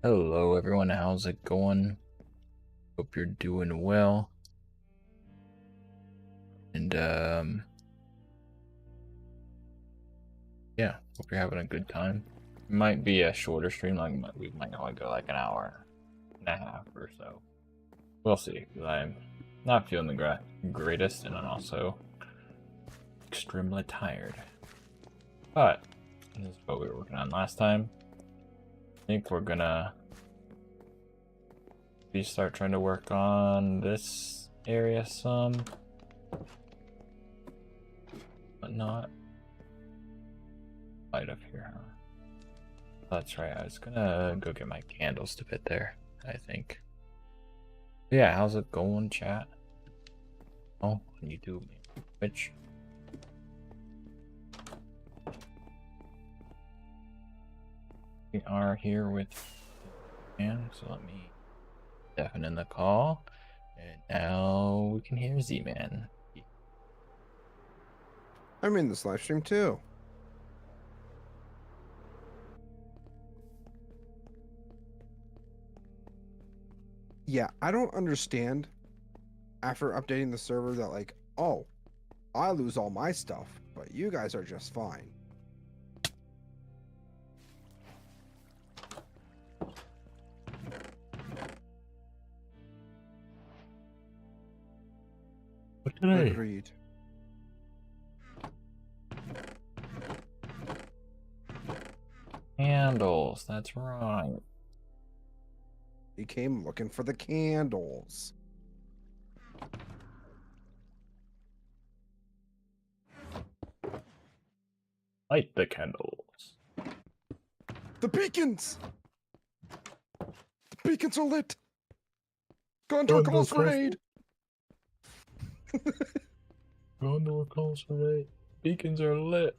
Hello everyone, how's it going? Hope you're doing well. And yeah, hope you're having a good time. It might be a shorter stream, like we might only go like an hour and a half or so. We'll see, because I'm not feeling the greatest and I'm also extremely tired. But this is what we were working on last time. I think we're gonna start trying to work on this area some, but not light up here, huh? That's right, I was gonna go get my candles to fit there, I think. Yeah, how's it going, chat? Oh, on YouTube, Twitch. We are here with man, so let me deafen in the call. And now we can hear Z-Man. I'm in this live stream too. Yeah, I don't understand after updating the server that like, oh, I lose all my stuff, but you guys are just fine. Agreed. Candles, that's right. He came looking for the candles. Light the candles. The beacons! The beacons are lit! Gondor calls for aid! Gondor calls for aid. Beacons are lit.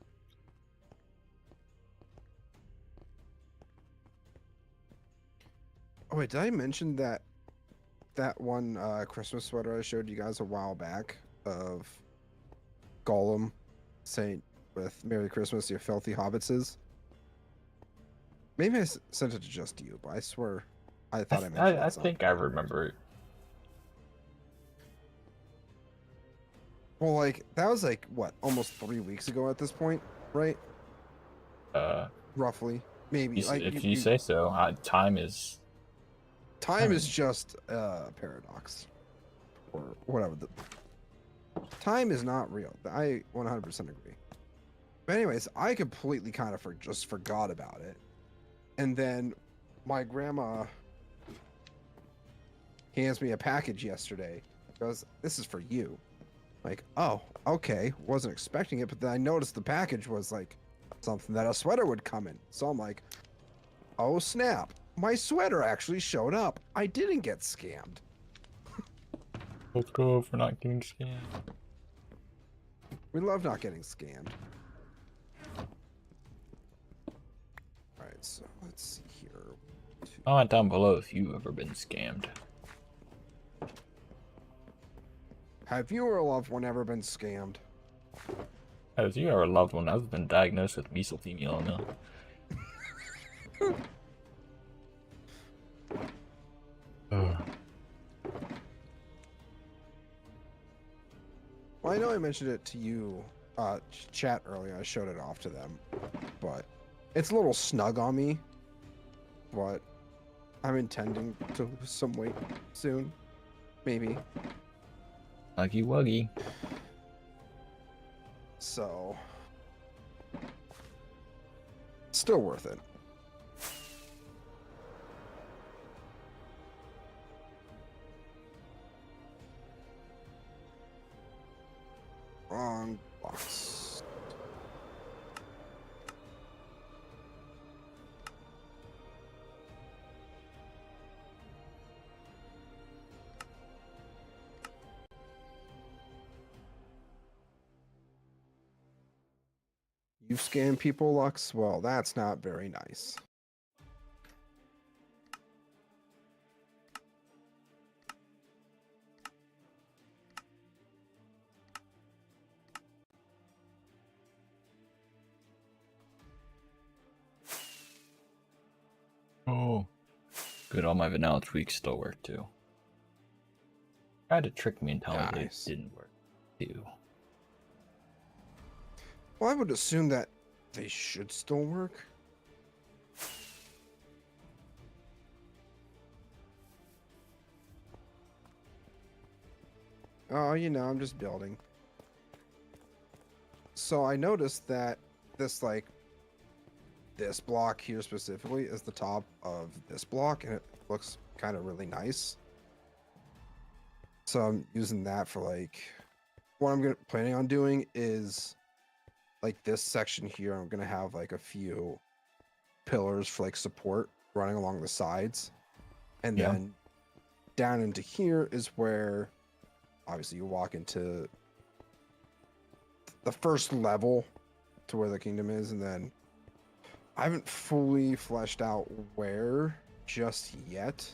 Oh wait, did I mention that one Christmas sweater I showed you guys a while back of Gollum saying with Merry Christmas, you filthy hobbitses? Maybe I sent it to just you, but I swear I thought I mentioned it. I think I remember it. Well, like, that was like, what, almost 3 weeks ago at this point, right? Roughly. Maybe. If you say so. Time is... Time is just a paradox. Or whatever. Time is not real. I 100% agree. But anyways, I completely kind of just forgot about it. And then my grandma hands me a package yesterday. Goes, this is for you. Like, oh, okay. Wasn't expecting it, but then I noticed the package was like something that a sweater would come in. So I'm like, oh snap. My sweater actually showed up. I didn't get scammed. Let's go for not getting scammed. We love not getting scammed. Alright, so let's see here. Comment down below if you've ever been scammed. Have you or a loved one ever been scammed? Has you or a loved one ever been diagnosed with mesothelioma? Well, I know I mentioned it to you, chat earlier. I showed it off to them, but it's a little snug on me. But I'm intending to lose some weight soon, maybe. Huggy wuggy. So, still worth it. Wrong box. You've scammed people, Lux? Well, that's not very nice. Oh. Good, all my vanilla tweaks still work too. Tried to trick me and tell me they Nice. didn't work too. Well, I would assume that they should still work. Oh, you know, I'm just building. So I noticed that this, like, this block here specifically is the top of this block, and it looks kind of really nice. So I'm using that for, like, what I'm planning on doing is, like, this section here, I'm gonna have like a few pillars for like support running along the sides, and Yeah. then down into here is where obviously you walk into the first level to where the kingdom is, and then I haven't fully fleshed out where just yet,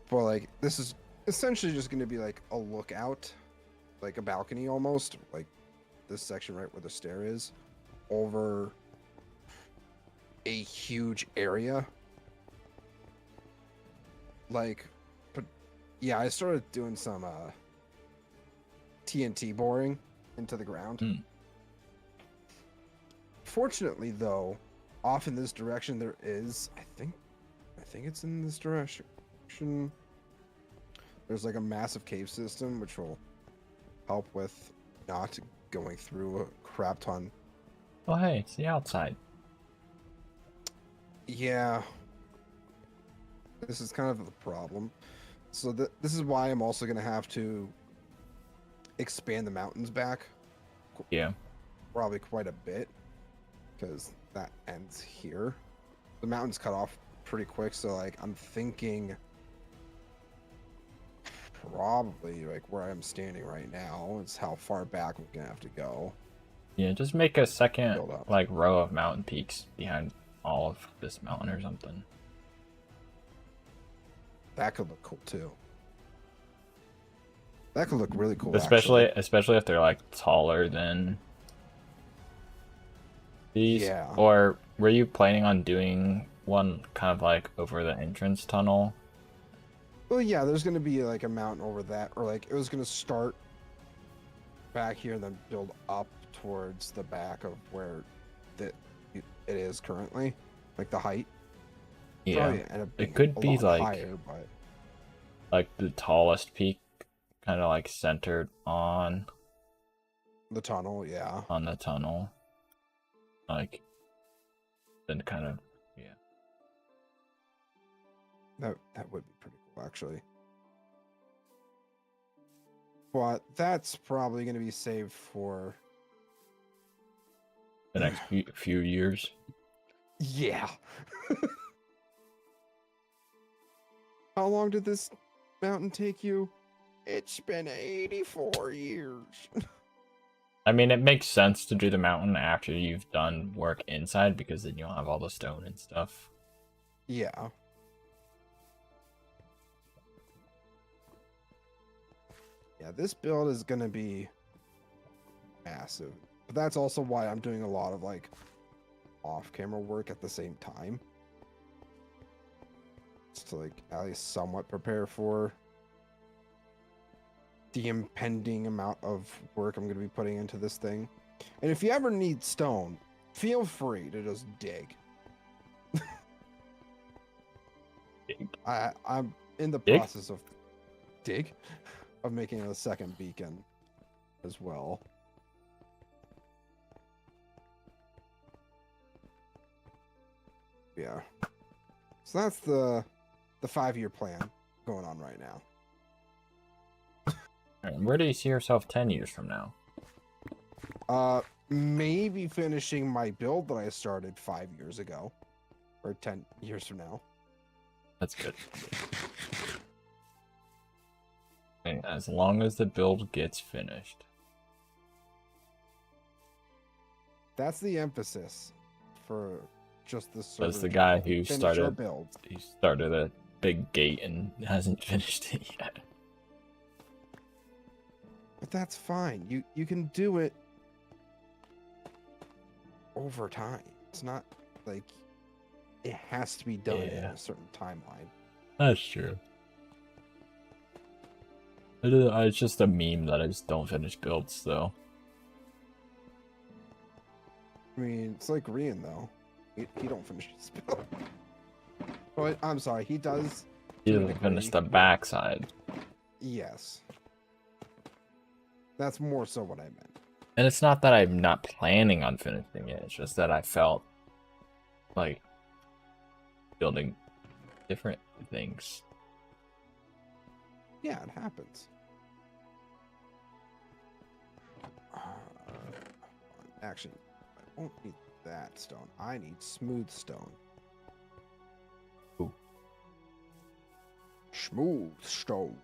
but like this is essentially just going to be like a lookout, like a balcony almost, like this section right where the stair is, over a huge area. Like, but yeah, I started doing some TNT boring into the ground. Mm. Fortunately, though, off in this direction there is, I think it's in this direction. There's like a massive cave system which will help with not going through a crap ton. Oh, hey, it's the outside. Yeah, this is kind of the problem. So this is why I'm also gonna have to expand the mountains back. Yeah. Probably quite a bit, because that ends here. The mountain's cut off pretty quick, so like I'm thinking probably like where I'm standing right now is how far back we're gonna have to go. Yeah, just make a second Build up. like row of mountain peaks behind all of this mountain or something. That could look cool too. That could look really cool, Especially actually. especially if they're like taller than these. Yeah. Or were you planning on doing one kind of like over the entrance tunnel? Well, yeah, there's gonna be like a mountain over that, or like it was gonna start back here and then build up towards the back of where it is currently, like the height. Yeah. Probably end up It being could a be lot like higher, but the tallest peak kind of like centered on the tunnel, yeah. the tunnel. Like then kind of That would be pretty cool, actually. But that's probably going to be saved for the next few years. yeah. How long did this mountain take you? It's been 84 years. I mean, it makes sense to do the mountain after you've done work inside because then you'll have all the stone and stuff. Yeah. Yeah, this build is going to be massive. But that's also why I'm doing a lot of like off-camera work at the same time. Just to like at least somewhat prepare for the impending amount of work I'm going to be putting into this thing. And if you ever need stone, feel free to just dig. I'm in the Dig? process of making a second beacon as well. Yeah. So that's the 5-year plan going on right now. And where do you see yourself 10 years from now? Maybe finishing my build that I started 5 years ago, or 10 years from now. That's good. And as long as the build gets finished. That's the emphasis for just the server. That's the guy who finish your build. He started a big gate and hasn't finished it yet. But that's fine. You can do it over time. It's not like it has to be done in Yeah. a certain timeline. That's true. It's just a meme that I just don't finish builds, though. I mean, it's like Rian though. He don't finish his build. But I'm sorry, he does. He To a doesn't finish degree. the backside. Yes. That's more so what I meant. And it's not that I'm not planning on finishing it, it's just that I felt like building different things. Yeah, it happens. Actually, I won't need that stone. I need smooth stone. Ooh. Smooth stone.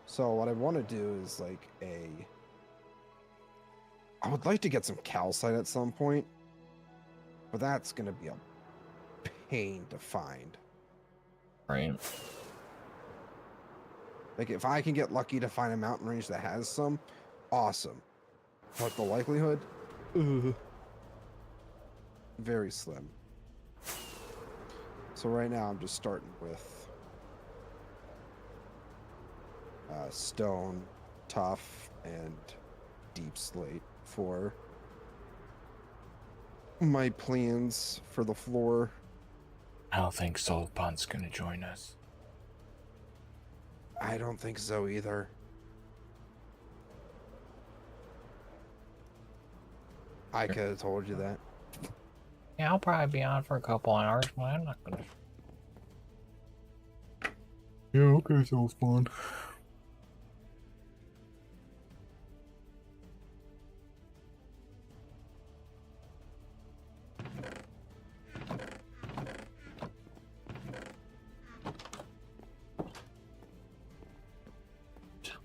So what I want to do is like I would like to get some calcite at some point, but that's gonna be a pain to find. Right? Like if I can get lucky to find a mountain range that has some, awesome. But the likelihood, very slim. So right now I'm just starting with stone, tough, and deep slate for my plans for the floor. I don't think Soulpun's gonna join us. I don't think so either. I could have told you that. Yeah, I'll probably be on for a couple hours, but I'm not gonna. Yeah, okay, sounds fun.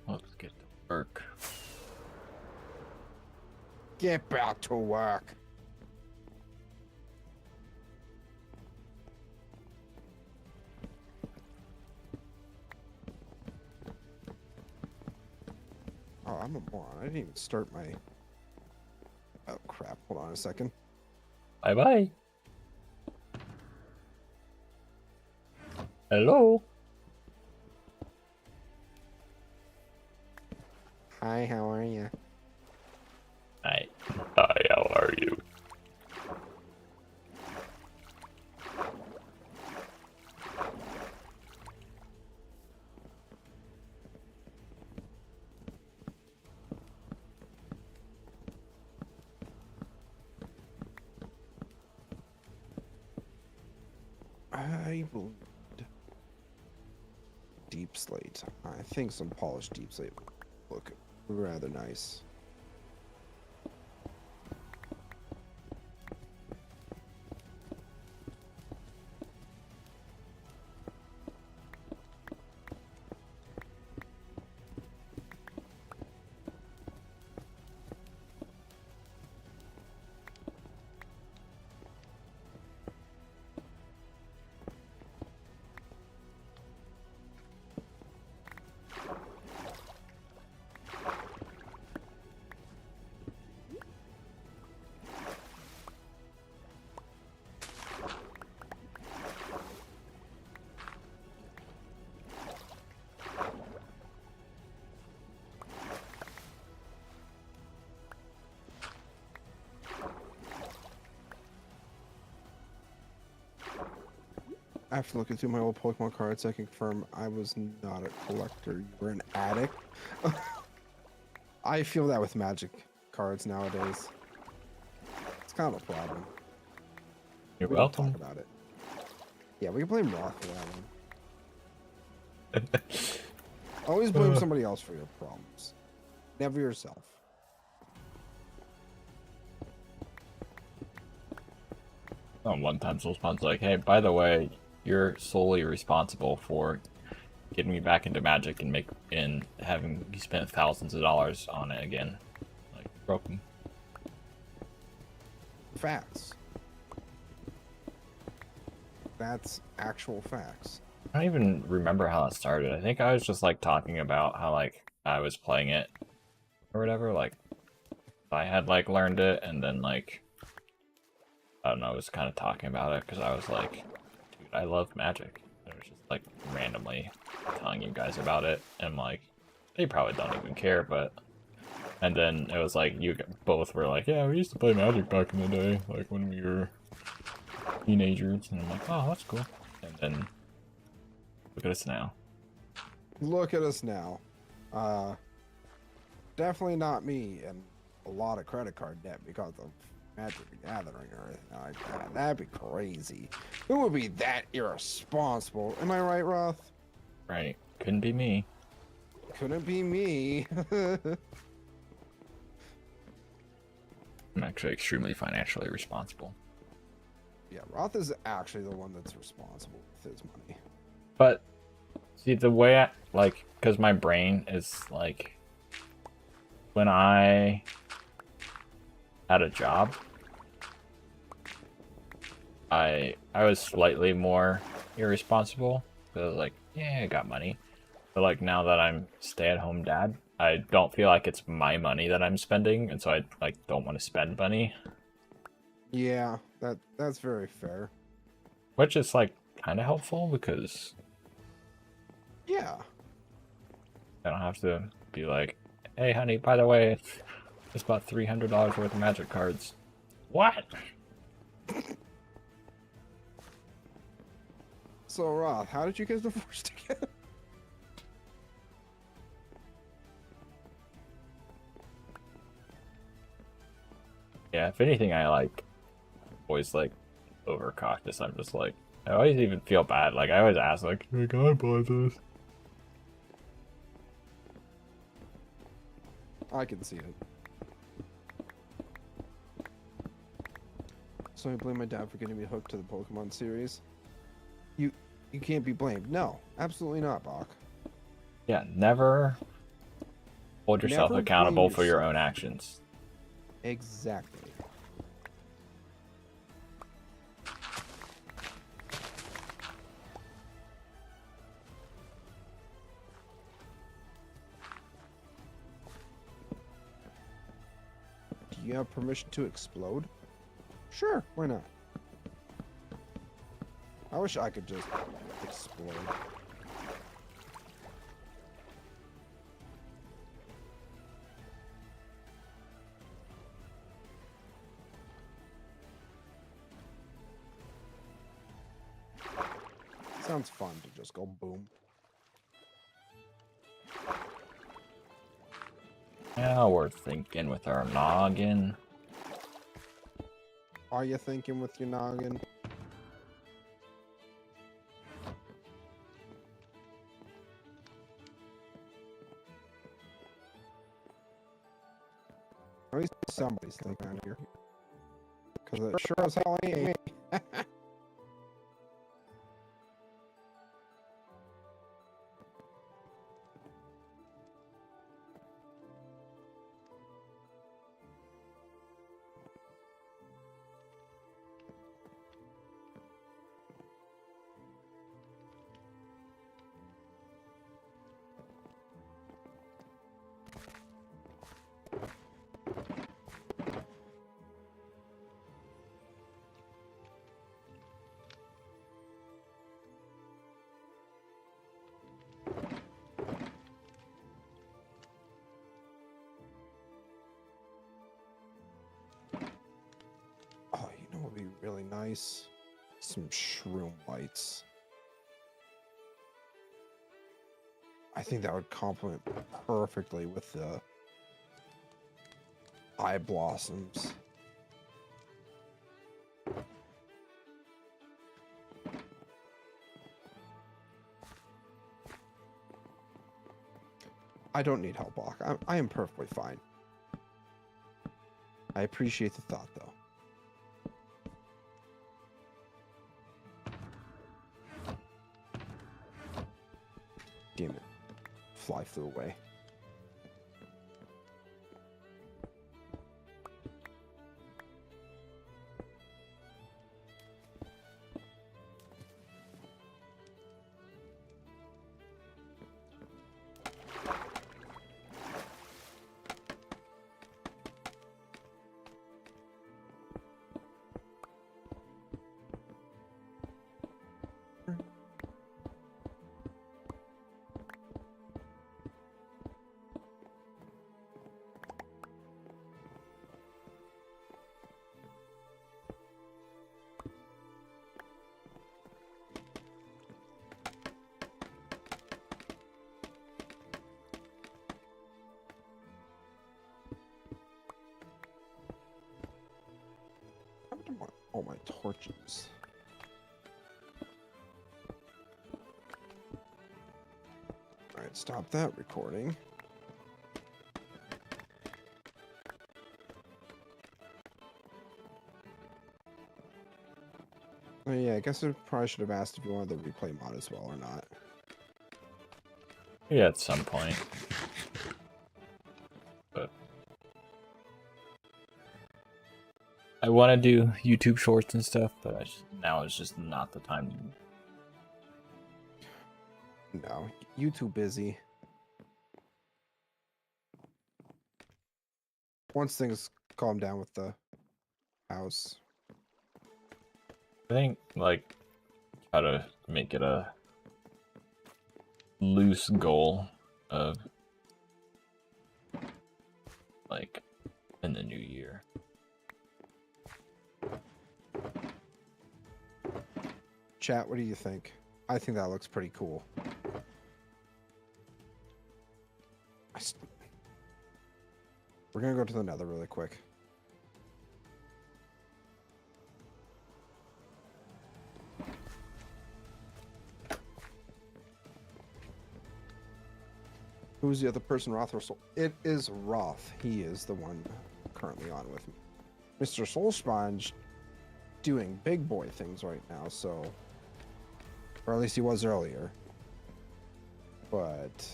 Let's get to work. Get back to work. Oh, I'm a moron. I didn't even start my... Oh, crap. Hold on a second. Bye-bye. Hello? Hi, how are you? Hi. Hi, how are you? I will need deep slate. I think some polished deep slate would look rather nice. After looking through my old Pokemon cards, I can confirm I was not a collector. You were an addict. I feel that with Magic cards nowadays. It's kind of a problem. You're We don't welcome. talk about it. Yeah, we can blame Roth for that one. Always blame somebody else for your problems. Never yourself. One time Soulspun's like, hey, by the way, you're solely responsible for getting me back into Magic and having you spent thousands of dollars on it again. Like, broken. Facts. That's actual facts. I don't even remember how that started. I think I was just like talking about how like I was playing it or whatever. Like I had like learned it and then like I don't know, I was kind of talking about it because I was like, dude, I love Magic. And it was just like randomly telling you guys about it, and like, they probably don't even care, but. And then it was like, you both were like, yeah, we used to play Magic back in the day, like when we were teenagers. And I'm like, oh, that's cool. And then look at us now. Look at us now. Definitely not me and a lot of credit card debt because of Magic the Gathering or anything like that. That'd be crazy. Who would be that irresponsible? Am I right, Roth? Right. Couldn't be me. Couldn't be me. I'm actually extremely financially responsible. Yeah, Roth is actually the one that's responsible with his money. But, see, the way I, like, because my brain is, like, when I had a job, I was slightly more irresponsible. Because I was like, yeah, I got money. But, like, now that I'm stay-at-home dad, I don't feel like it's my money that I'm spending, and so I, like, don't want to spend money. Yeah, that's very fair. Which is, like, kind of helpful, because Yeah. I don't have to be like, hey, honey, by the way, just bought $300 worth of Magic cards. What? So, Roth, how did you get divorced again? Yeah, if anything, I, like, always, like, overcautious. I'm just like, I always even feel bad. Like, I always ask, like, hey, can I buy this? I can see it. So I blame my dad for getting me hooked to the Pokemon series. You can't be blamed. No, absolutely not, Bach. Yeah, never hold yourself Never accountable blame for your yourself. own actions. Exactly. Do you have permission to explode? Sure, why not? I wish I could just explode. Sounds fun to just go boom. Now we're thinking with our noggin. Are you thinking with your noggin? At least somebody's thinking out here. Because it sure as hell ain't me. Oh, you know what would be really nice? Some shroom lights. I think that would complement perfectly with the eye blossoms. I don't need help, Bach. I am perfectly fine. I appreciate the thought, though. Damn it. Fly flew away. my torches. Alright, stop that recording. Oh yeah, I guess I probably should have asked if you wanted the replay mod as well or not. Yeah, at some point. But I want to do YouTube shorts and stuff, but now is just not the time. No, you too busy. Once things calm down with the house. I think, like, try to make it a loose goal of, like, in the new year. Chat, what do you think? I think that looks pretty cool. We're gonna go to the nether really quick. Who's the other person, Roth or Soul? It is Roth. He is the one currently on with me. Mr. Soulsponge doing big boy things right now, so... Or at least he was earlier. But...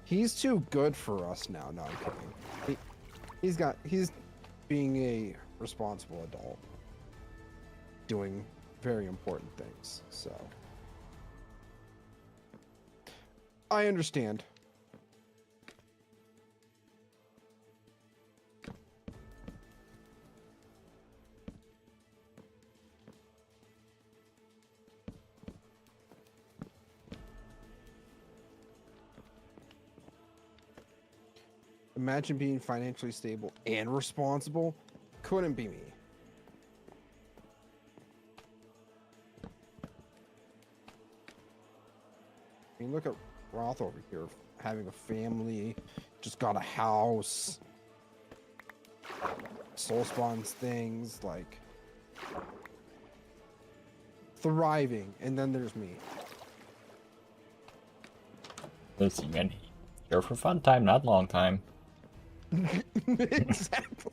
He's too good for us now. No, I'm kidding. He's being a responsible adult. Doing very important things, so... I understand. Imagine being financially stable and responsible. Couldn't be me. I mean, look at Roth over here, having a family, just got a house, soul spawns things, like thriving, and then there's me. Listen, man, here for fun time, not long time. Exactly.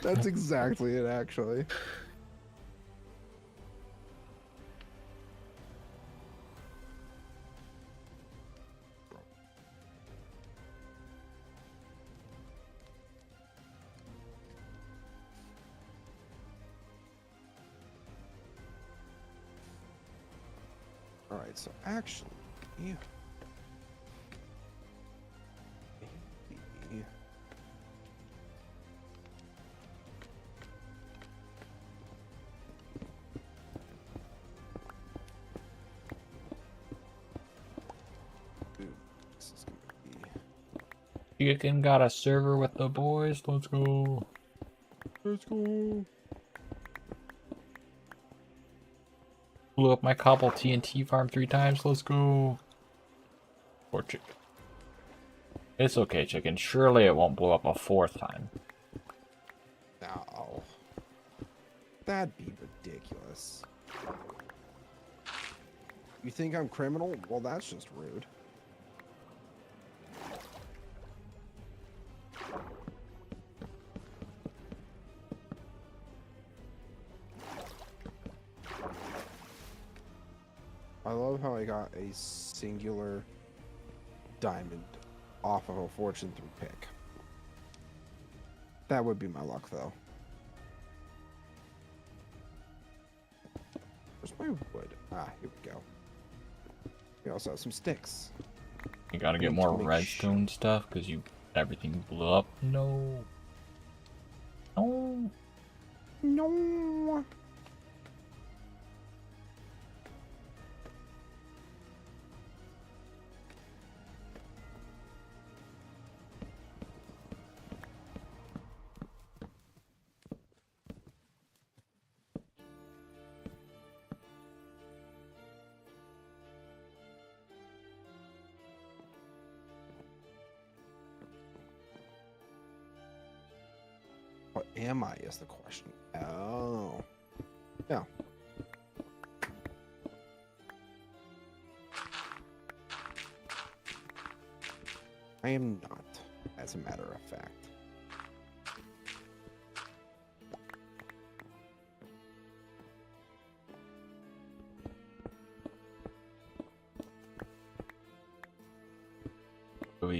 That's exactly it, actually. All right, so actually, yeah. Maybe. Ooh, this is gonna be... You can got a server with the boys. Let's go. Let's go. Blew up my cobble TNT farm 3 times. Let's go. Poor chicken. It's okay, chicken. Surely it won't blow up a 4th time. No. That'd be ridiculous. You think I'm criminal? Well, that's just rude. I love how I got a singular diamond off of a fortune 3 pick. That would be my luck, though. Where's my wood? Ah, here we go. We also have some sticks. You gotta get more redstone stuff because everything blew up. No. No. No. What am I is the question. Oh. Yeah. I am not, as a matter of fact.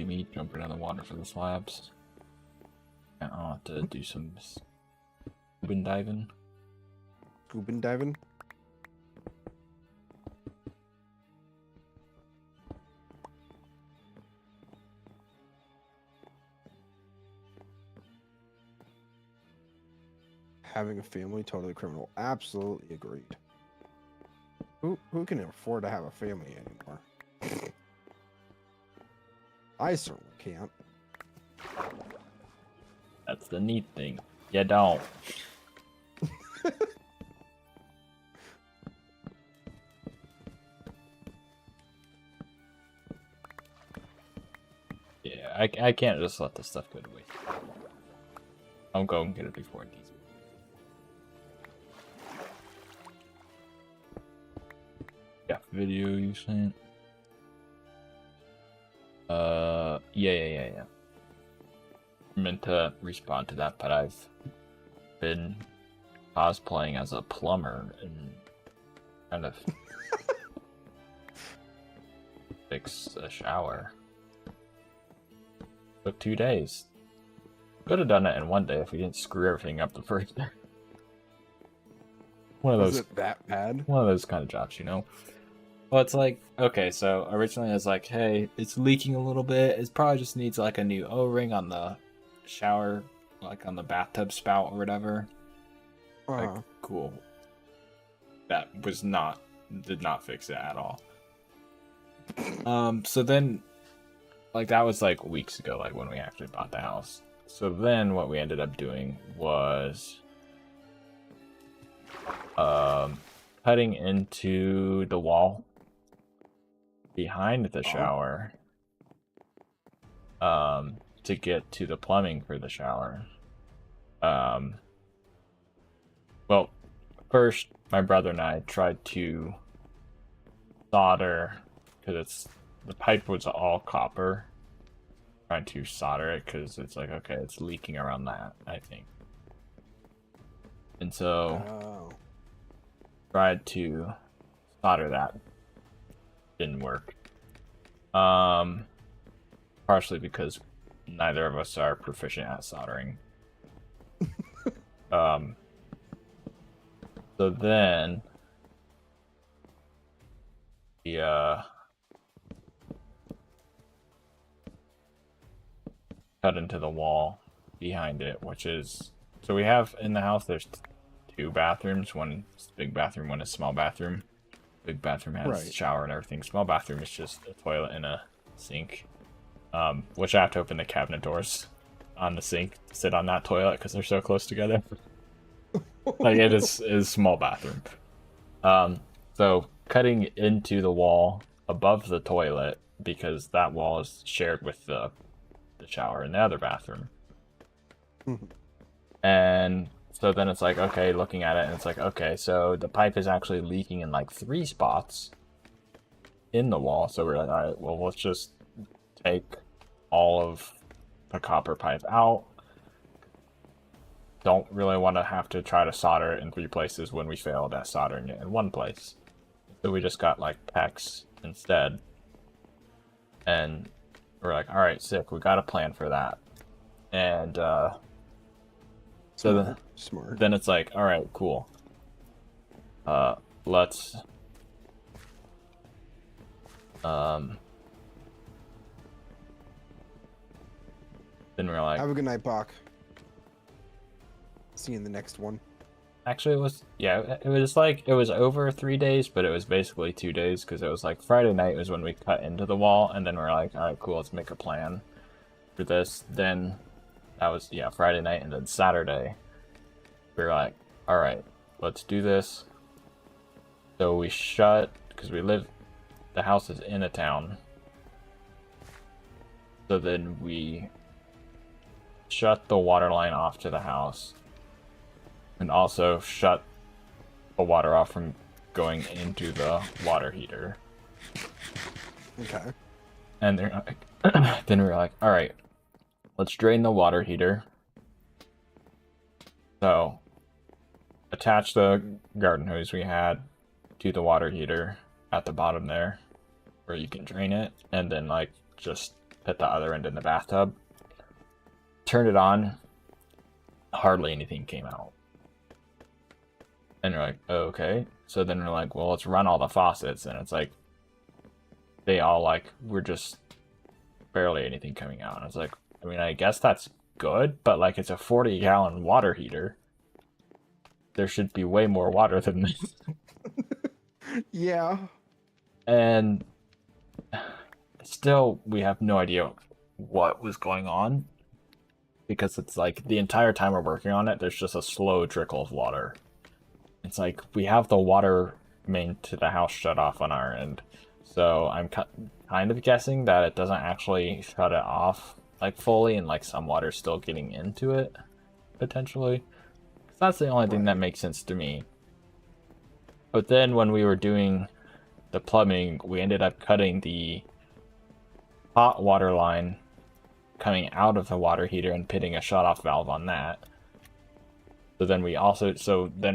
Me jumping in the water for the slabs. I'll have to do some scuba diving. Scuba diving? Having a family, totally criminal. Absolutely agreed. Who can afford to have a family anymore? I certainly can't. That's the neat thing. You don't. Yeah, I can't just let this stuff go to waste. I'll go and get it before it needs me. Yeah, video you sent. Yeah. I meant to respond to that, but I've been cosplaying as a plumber and kind of fix a shower. Took 2 days. Could have done it in 1 day if we didn't screw everything up the first day. One of those. Was it that bad? One of those kind of jobs, you know. Well, it's like, okay, so originally I was like, hey, it's leaking a little bit. It probably just needs like a new O-ring on the shower, like on the bathtub spout or whatever. Like, cool. That did not fix it at all. So then, like, that was like weeks ago, like when we actually bought the house. So then what we ended up doing was cutting into the wall behind the shower to get to the plumbing for the shower. Well, first my brother and I tried to solder, because the pipe was all copper, trying to solder it because it's like, okay, it's leaking around that, I think. And so tried to solder that. Didn't work. Partially because neither of us are proficient at soldering. So then we cut into the wall behind it, which is, so we have in the house, there's 2 bathrooms. One is a big bathroom, one is a small bathroom. Big bathroom has a shower and everything. Small bathroom is just a toilet and a sink, which I have to open the cabinet doors on the sink to sit on that toilet because they're so close together. Like, it is a small bathroom. So cutting into the wall above the toilet, because that wall is shared with the shower in the other bathroom. And so then it's like, okay, looking at it, and it's like, okay, so the pipe is actually leaking in like 3 spots in the wall. So we're like, all right, well, let's just take all of the copper pipe out. Don't really want to have to try to solder it in 3 places when we failed at soldering it in 1 place. So we just got like PEX instead. And we're like, all right, sick, we got a plan for that. And so then it's like, all right, cool. Let's then we're like, have a good night, Bach. See you in the next one. Actually, it was like, it was over 3 days, but it was basically 2 days, because it was like Friday night was when we cut into the wall, and then we're like, all right, cool, let's make a plan for this. Then that was, Friday night, and then Saturday we were like, all right, let's do this. So we shut, because the house is in a town. So then we shut the water line off to the house, and also shut the water off from going into the water heater. Okay. And they're like, then we were like, all right, let's drain the water heater. So attach the garden hose we had to the water heater at the bottom there, where you can drain it, and then like just put the other end in the bathtub. Turn it on. Hardly anything came out. And you're like, oh, okay. So then we're like, well, let's run all the faucets, and it's like they all like we're just barely anything coming out. And it's like, I mean, I guess that's good, but like it's a 40-gallon water heater. There should be way more water than this. Yeah. And still, we have no idea what was going on, because it's like the entire time we're working on it, there's just a slow trickle of water. It's like we have the water main to the house shut off on our end, so I'm kind of guessing that it doesn't actually shut it off like fully, and like some water's still getting into it potentially. That's the only thing that makes sense to me. But then when we were doing the plumbing, we ended up cutting the hot water line coming out of the water heater and putting a shut-off valve on that. So then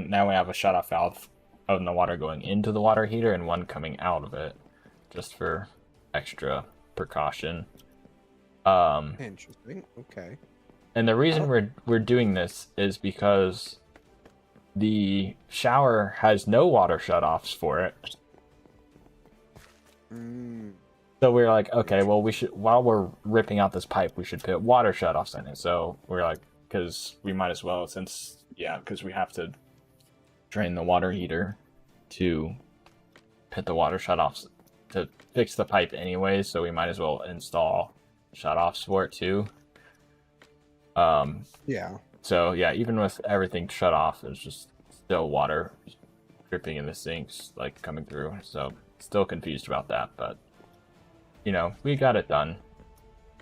now we have a shut-off valve of the water going into the water heater and one coming out of it, just for extra precaution. Interesting. Okay. And the reason we're doing this is because the shower has no water shutoffs for it. So we're like, okay, well, we should, while we're ripping out this pipe, we should put water shutoffs in it. So we're like, because we might as well, because we have to drain the water heater to put the water shutoffs to fix the pipe anyway. So we might as well install shutoffs for it too. Yeah. So yeah, even with everything shut off, there's just still water dripping in the sinks, like coming through. So still confused about that, but you know, we got it done.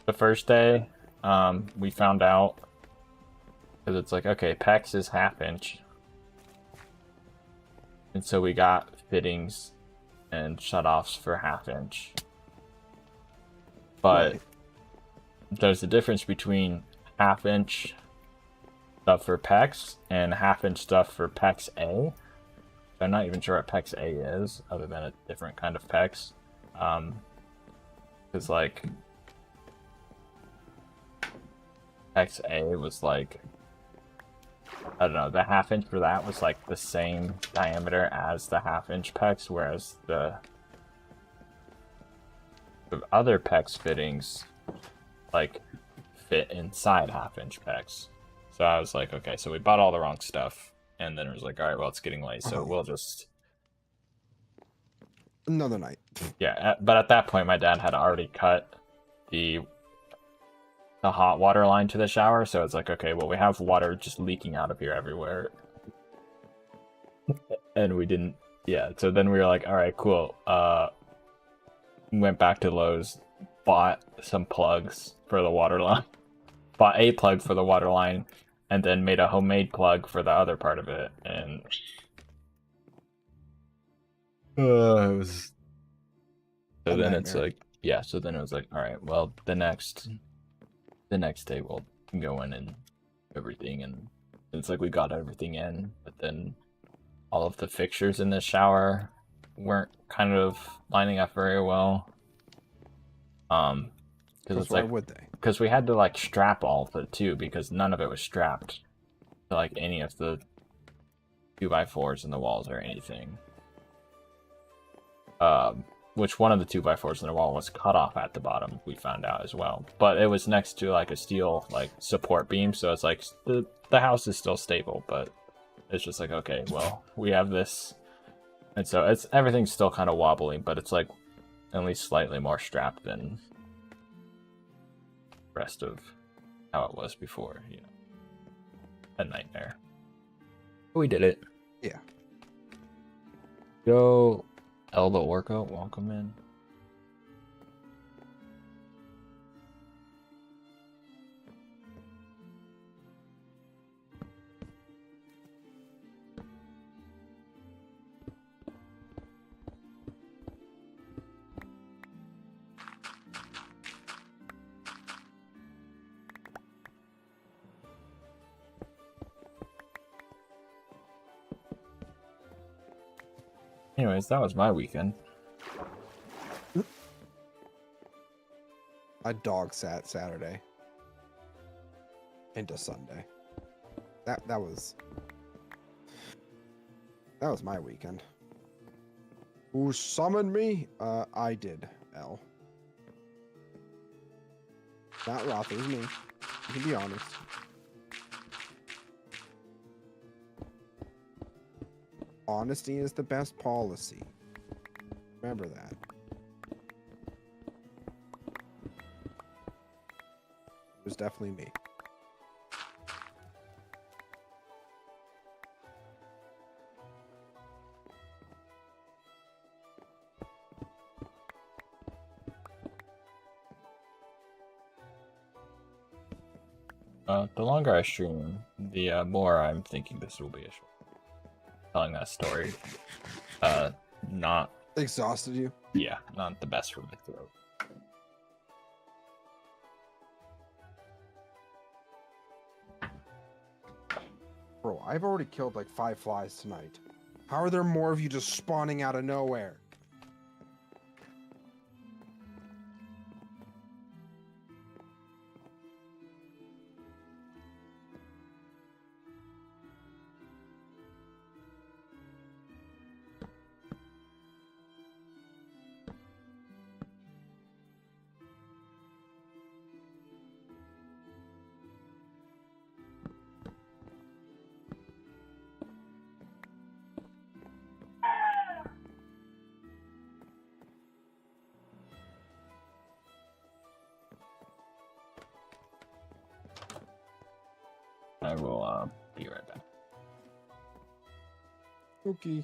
The first day, we found out, because it's like, okay, PEX is 1/2 inch, and so we got fittings and shutoffs for 1/2 inch. But there's a difference between 1/2 inch stuff for PEX and 1/2 inch stuff for PEX A. I'm not even sure what PEX A is, other than a different kind of PEX. Because like PEX A was like, I don't know, the 1/2 inch for that was like the same diameter as the 1/2 inch PEX, whereas the other PEX fittings like fit inside 1/2 inch PEX. So I was like, okay, so we bought all the wrong stuff, and then it was like, all right, well, it's getting late, so we'll just another night. Yeah, but at that point, my dad had already cut the hot water line to the shower, so it's like, okay, well, we have water just leaking out of here everywhere, and we didn't. Yeah, so then we were like, all right, cool. Went back to Lowe's, bought some plugs for the water line, bought a plug for the water line, and then made a homemade plug for the other part of it, and it was. So then it's like, yeah. So then it was like, all right, well, the next day we'll go in and everything, and it's like we got everything in, but then all of the fixtures in the shower weren't kind of lining up very well. Because it's why like, would they? Because we had to like strap all of it too, because none of it was strapped to like any of the 2x4s in the walls or anything. Which one of the 2x4s in the wall was cut off at the bottom, we found out as well. But it was next to like a steel like support beam, so it's like the house is still stable, but it's just like, okay, well, we have this, and so everything's still kind of wobbly, but it's like at least slightly more strapped than the rest of how it was before. You know, a nightmare. But we did it. Yeah. Go. Elba Orca, welcome in. Anyways, that was my weekend. I dog sat Saturday into Sunday. That was my weekend. Who summoned me? I did, L. Not Roth, it was me. You can be honest. Honesty is the best policy. Remember that. It was definitely me. The longer I stream, the more I'm thinking this will be a short. Telling that story. Not Exhausted you? Yeah, not the best for my throat. Bro, I've already killed like 5 flies tonight. How are there more of you just spawning out of nowhere? I will be right back. Okay.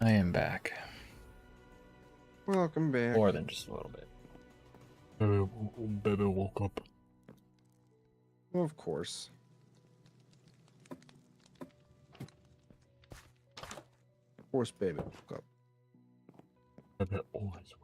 I am back. Welcome back. More than just a little bit. Baby woke up. Well, of course. Of course, baby woke up. Baby always.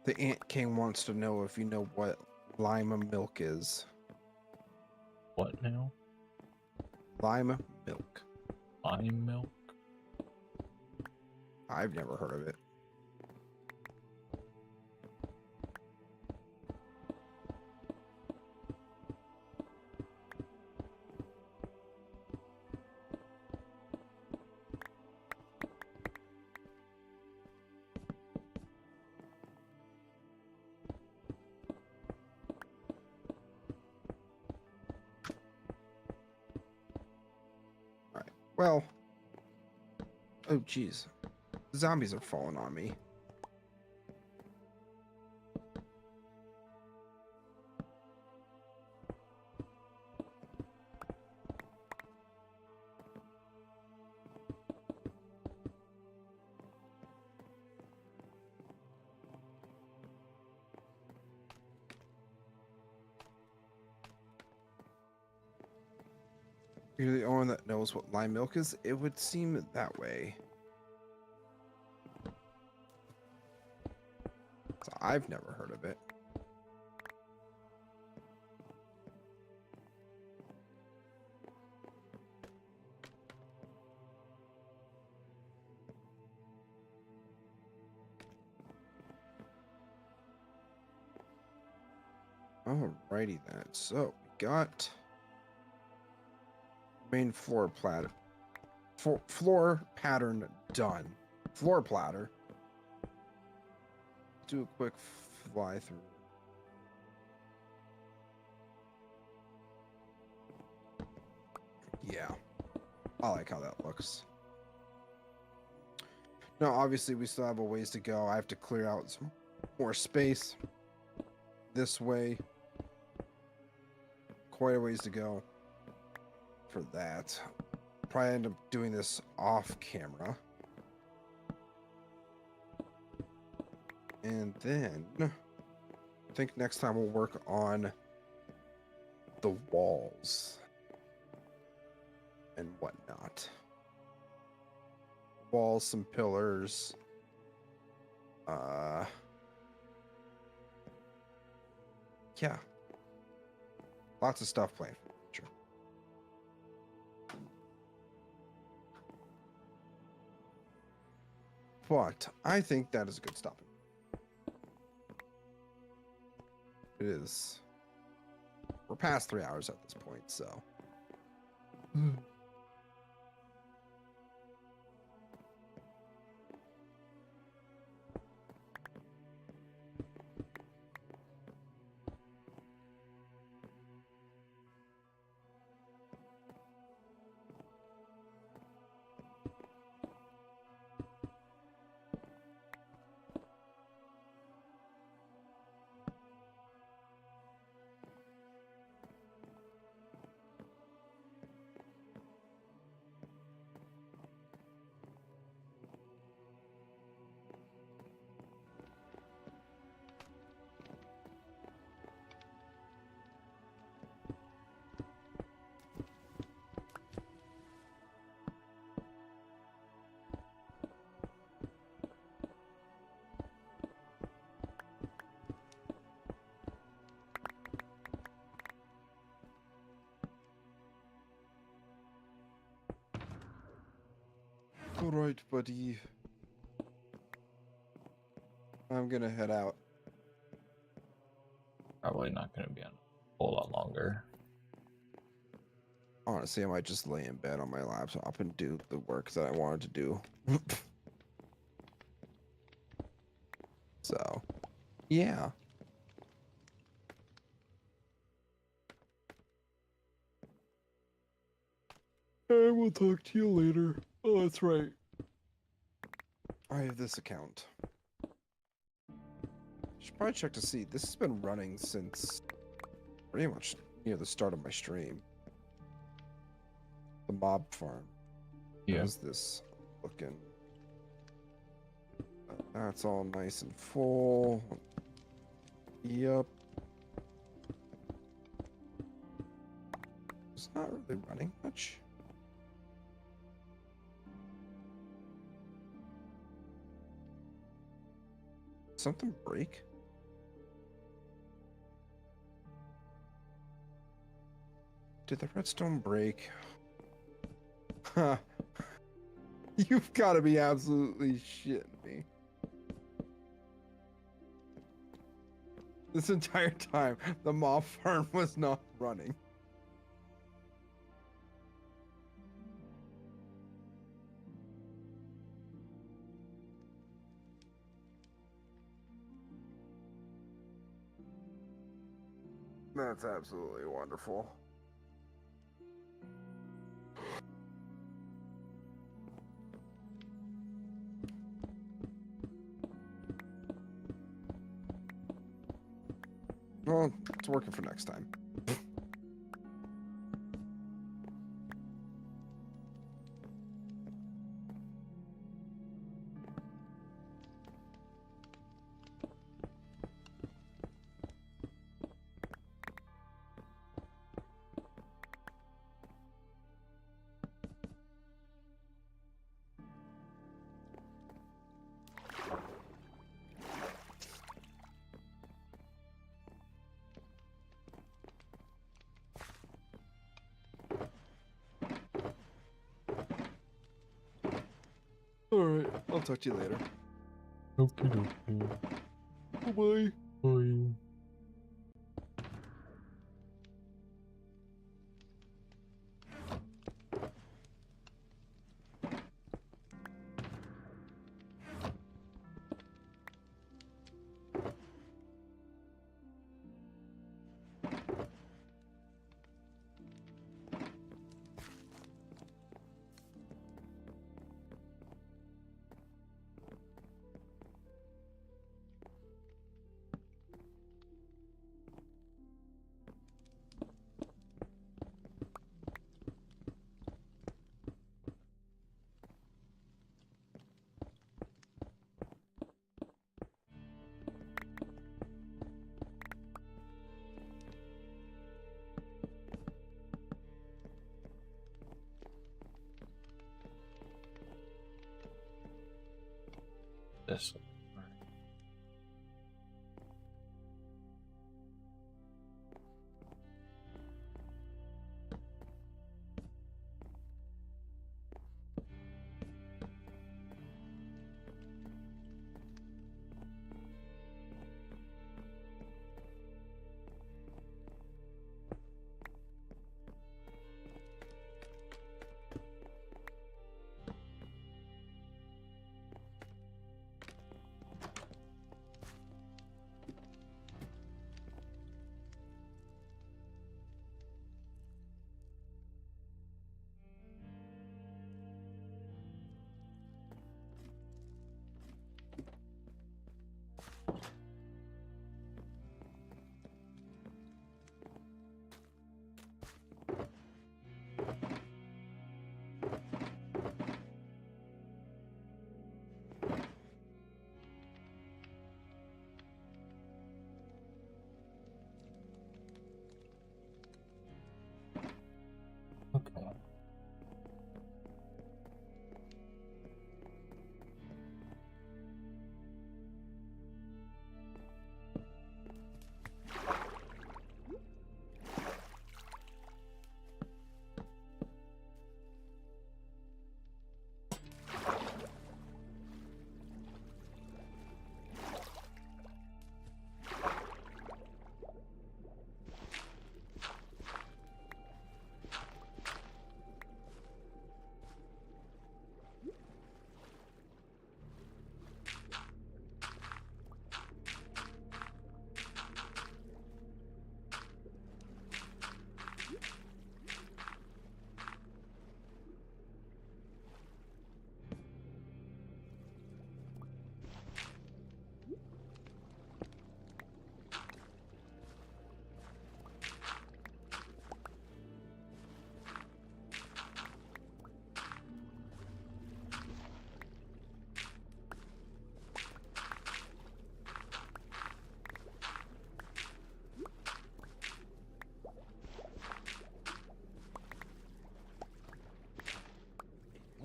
The Ant King wants to know if you know what lima milk is. What now? Lima milk. Lime milk? I've never heard of it. Alright, well. Oh, jeez. Zombies are falling on me. You're the only one that knows what lime milk is? It would seem that way. So I've never heard of it. Alrighty then. So we got main floor platter. Floor pattern done. Floor platter. Do a quick fly through. Yeah. I like how that looks. Now, obviously, we still have a ways to go. I have to clear out some more space this way. Quite a ways to go for that. Probably end up doing this off camera. And then I think next time we'll work on the walls and whatnot. Walls, some pillars. Yeah. Lots of stuff planned for the future. But I think that is a good stopping. It is. We're past 3 hours at this point, so. All right, buddy. I'm gonna head out. Probably not going to be on a whole lot longer. Honestly, I might just lay in bed on my laptop and do the work that I wanted to do. So, yeah. I will talk to you later. Oh, that's right. I have this account. Should probably check to see. This has been running since pretty much near the start of my stream. The mob farm. Yeah. How's this looking? That's all nice and full. Yep. It's not really running much. Something break? Did the redstone break? Huh. You've got to be absolutely shitting me. This entire time, the mob farm was not running. That's absolutely wonderful. Well, it's working for next time. Alright, I'll talk to you later. Okie dokie. Bye-bye. Bye. This one.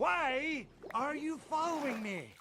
Why are you following me?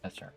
That's right.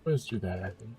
Let's do that, I think.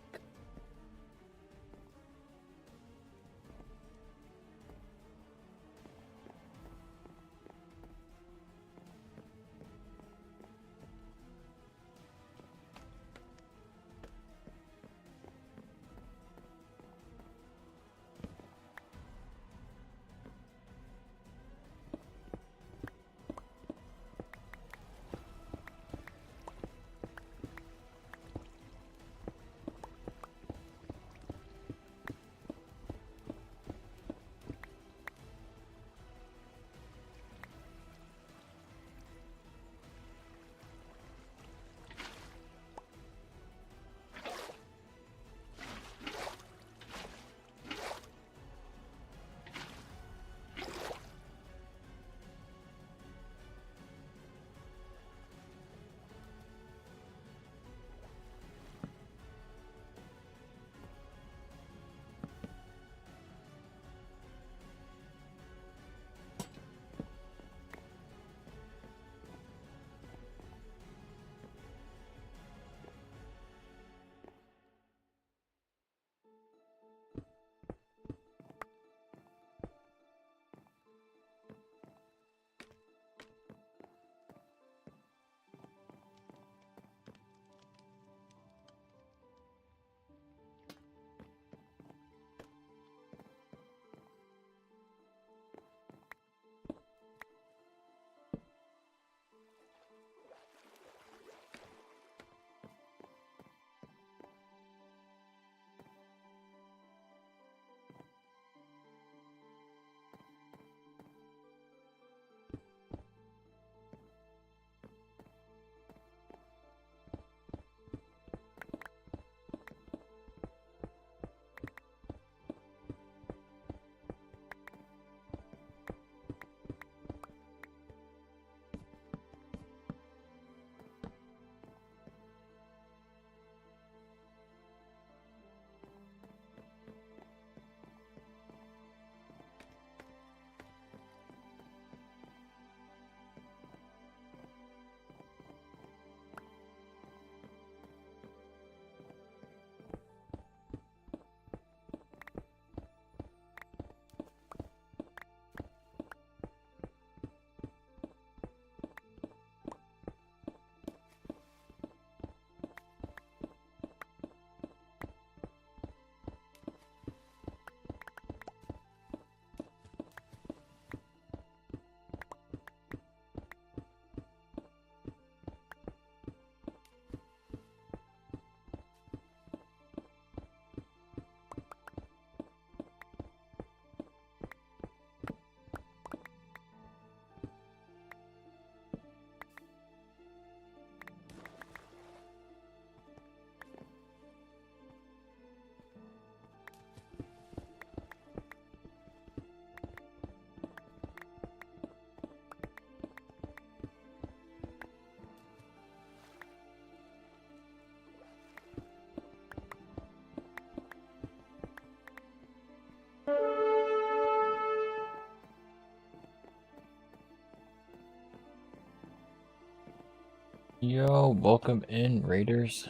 Yo, welcome in, Raiders.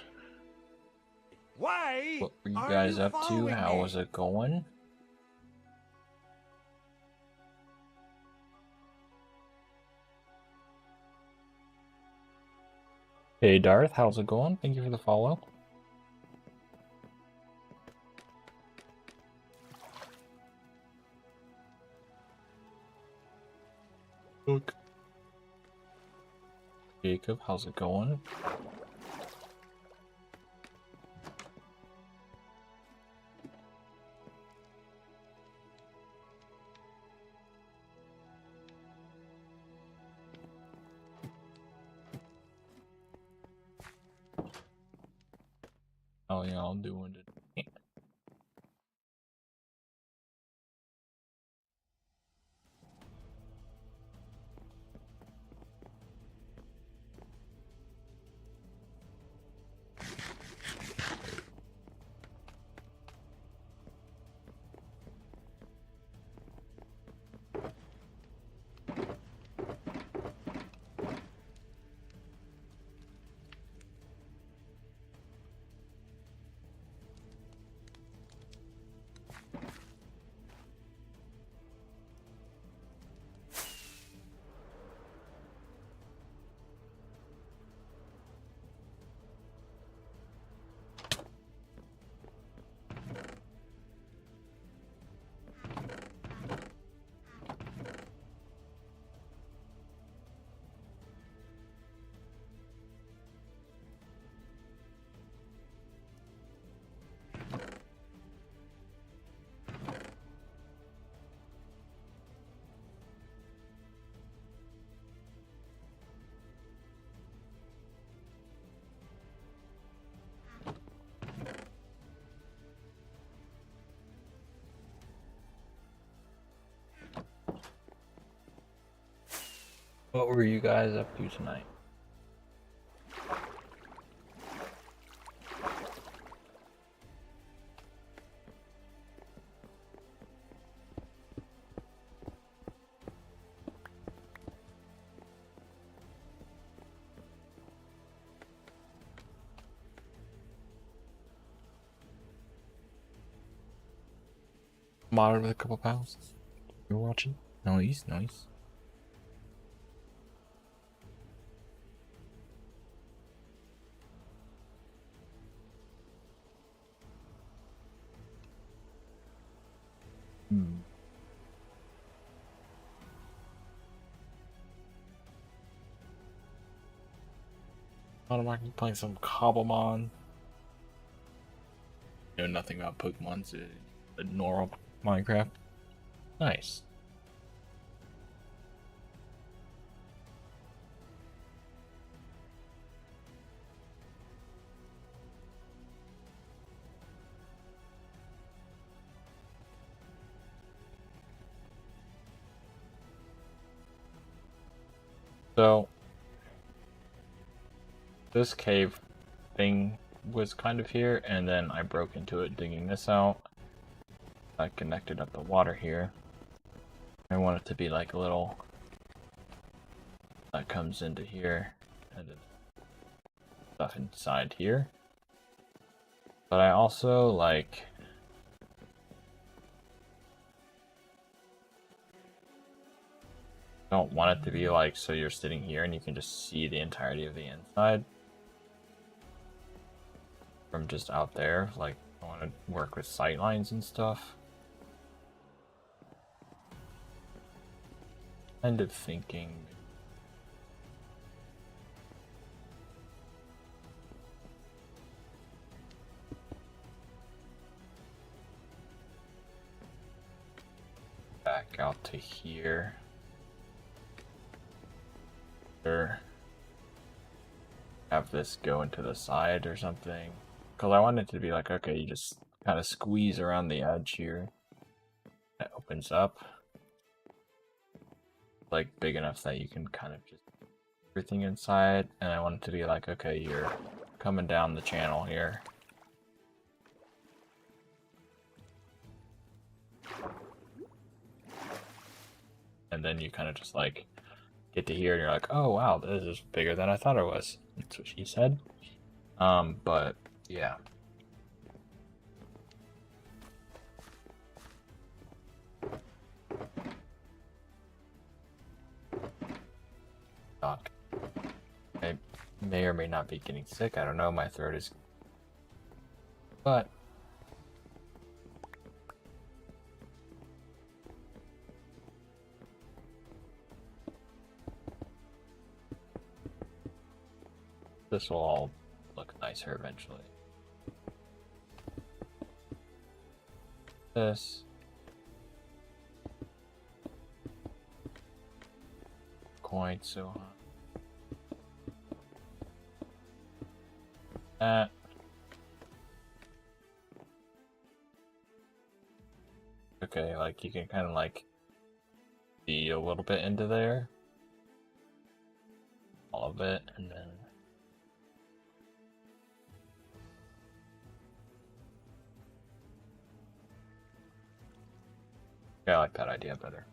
Why What were you are guys you up to? following How me? was it going? Hey Darth, how's it going? Thank you for the follow. Look. Jacob, how's it going? How y'all doing today? What were you guys up to tonight? Modded with a couple pounds. You're watching? Nice, nice. Hmm. Automatically playing some Cobblemon. Know nothing about Pokemon, so a normal Minecraft. Nice. So, this cave thing was kind of here, and then I broke into it digging this out. I connected up the water here. I want it to be like a little that comes into here, and then stuff inside here. But I also like don't want it to be like so you're sitting here and you can just see the entirety of the inside from just out there. Like I want to work with sight lines and stuff. Kind of thinking back out to here. Or have this go into the side or something. Because I want it to be like, okay, you just kind of squeeze around the edge here. It opens up. Like big enough that you can kind of just everything inside. And I want it to be like, okay, you're coming down the channel here. And then you kind of just like get to hear, and you're like, oh wow, this is bigger than I thought it was. That's what she said. But yeah. Doc. I may or may not be getting sick. I don't know. My throat is. But. This will all look nicer eventually. This. Quite so hot. That. Okay, like you can kind of like see a little bit into there. All of it, and then. Yeah, I like that idea better.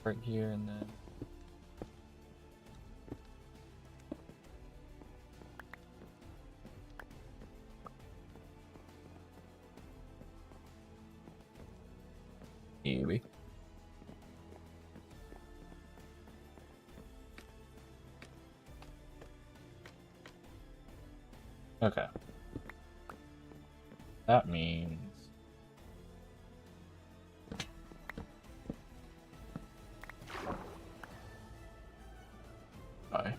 Right here and then. Maybe. Okay. That means. Bye.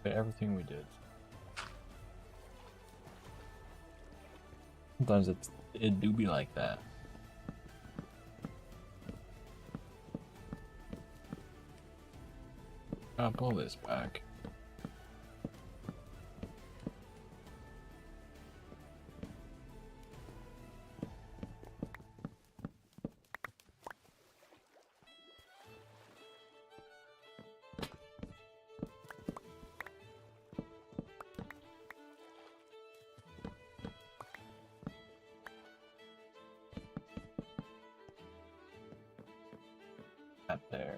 Okay, everything we did. Sometimes it do be like that. I'll pull this back. That there.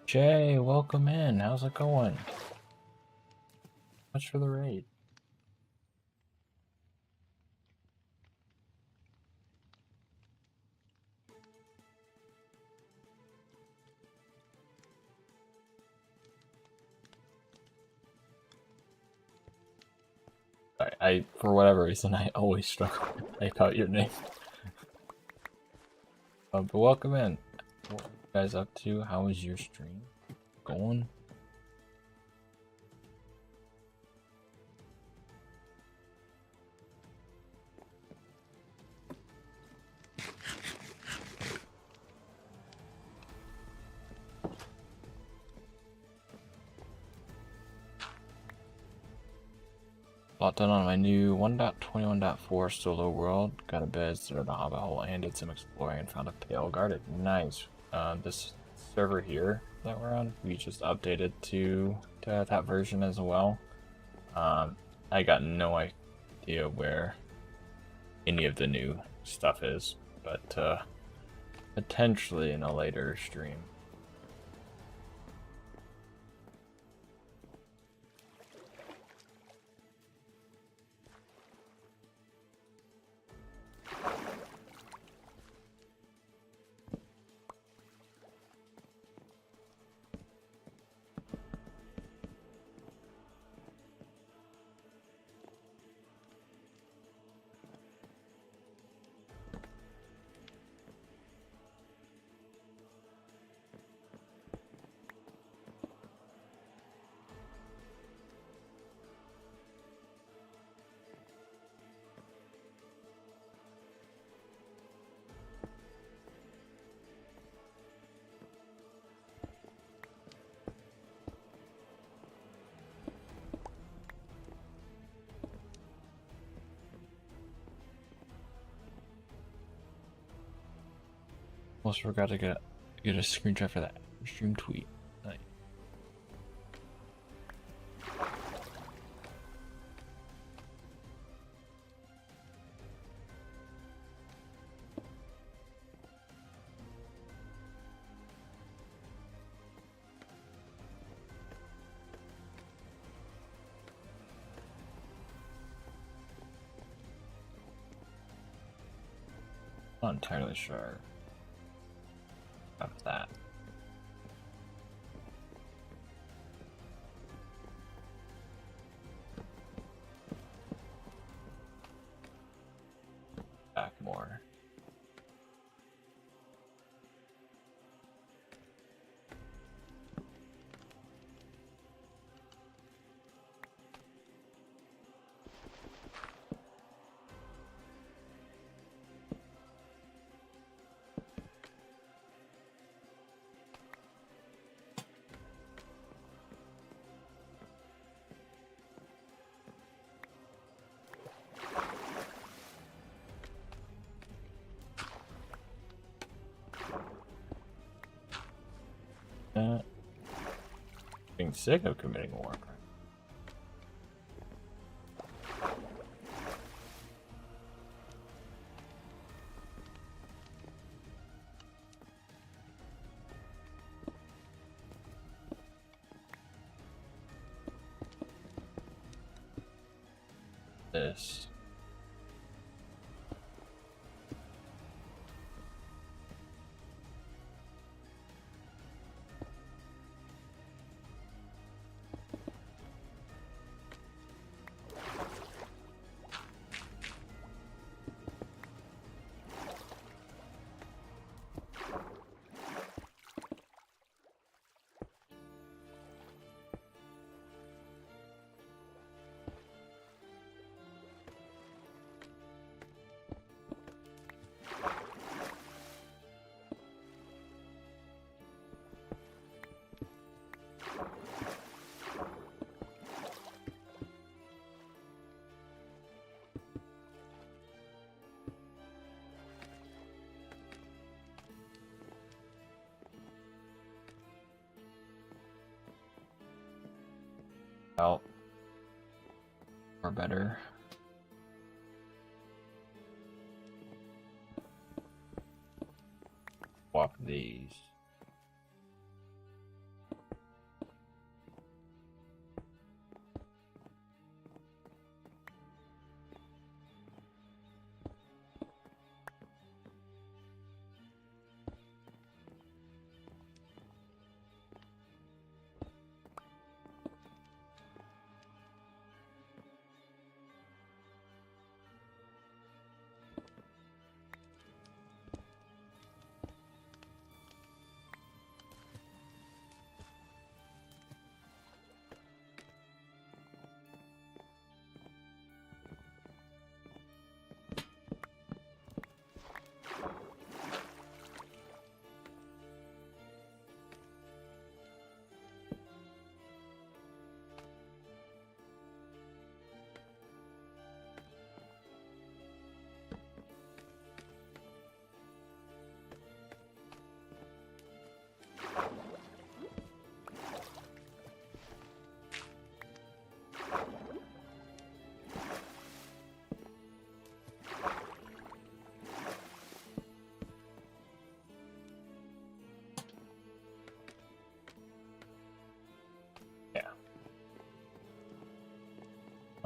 Jay, welcome in. How's it going? Much for the raid. I for whatever reason, I always struggle to type out your name. But welcome in. What are you guys up to? How is your stream going? A lot done on my new 1.21.4 solo world. Got a bed, started a hobbit hole, and did some exploring and found a pale guarded. Nice. This server here that we're on, we just updated to that version as well. I got no idea where any of the new stuff is, but potentially in a later stream. Almost forgot to get a screenshot for that stream tweet. Nice. Not entirely sure of that. Back more. Being sick of committing war crime. This. Out or better.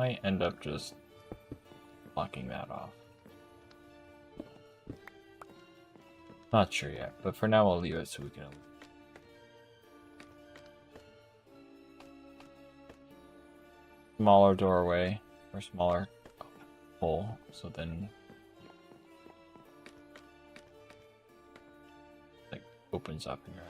Might end up just blocking that off. Not sure yet, but for now I'll leave it so we can. Smaller doorway or smaller hole, so then like opens up in your.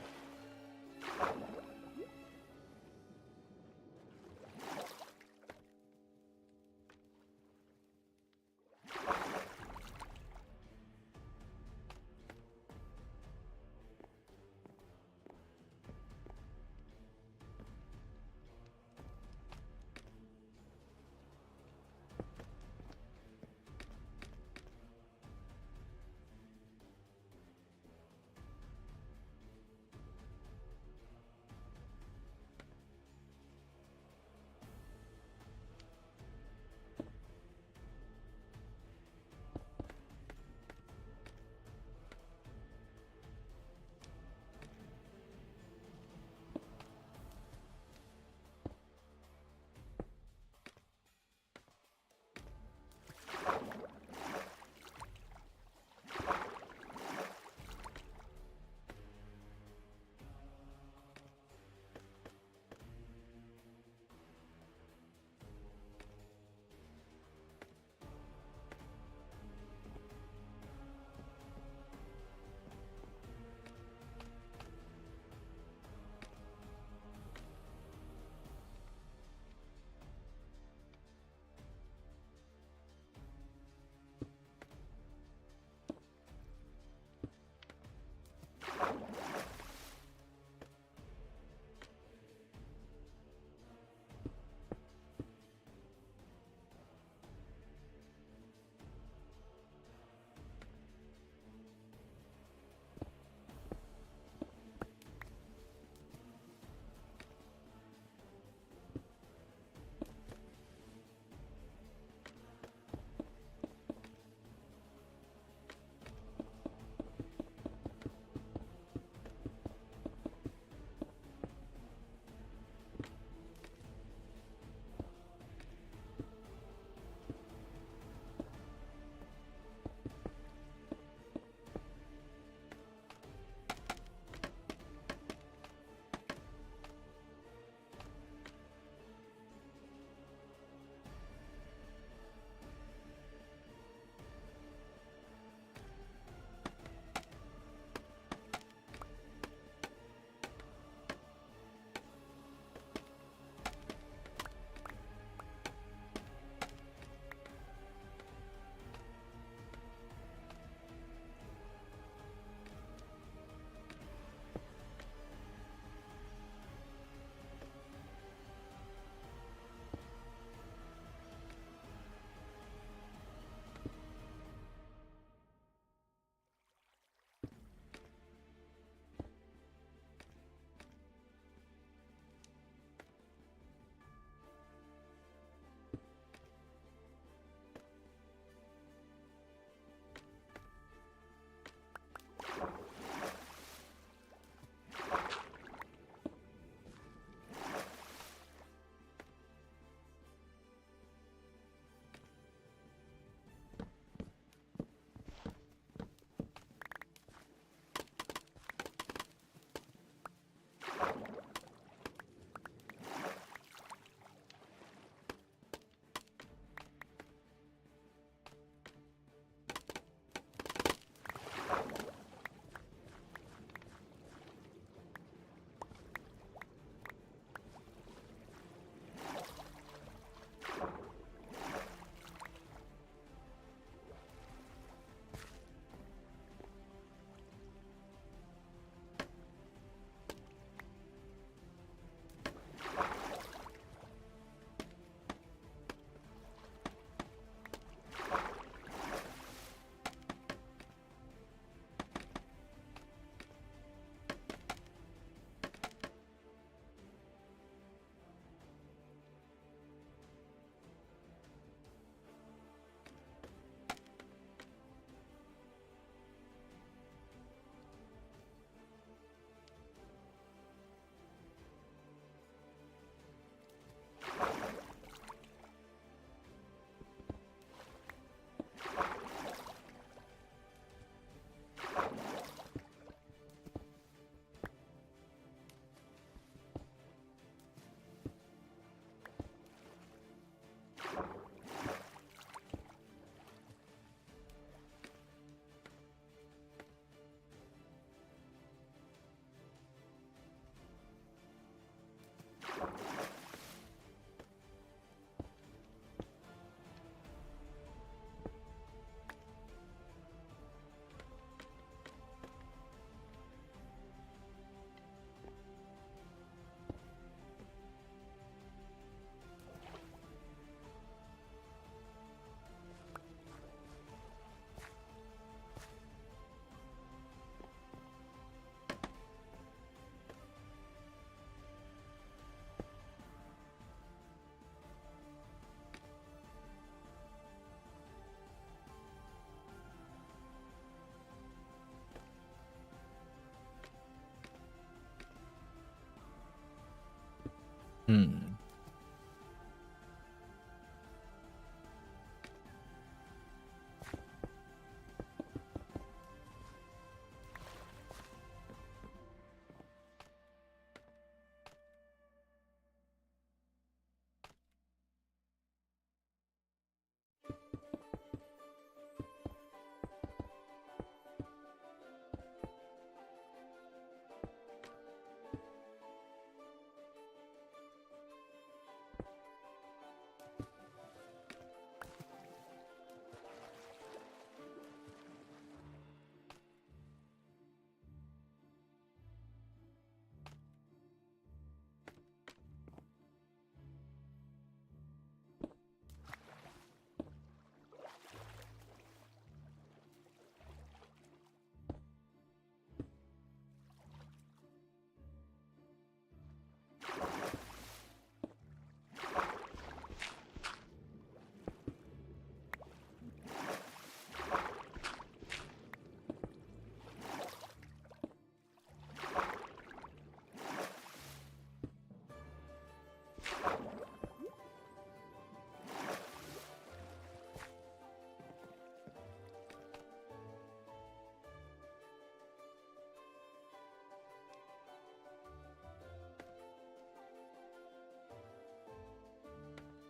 Hmm.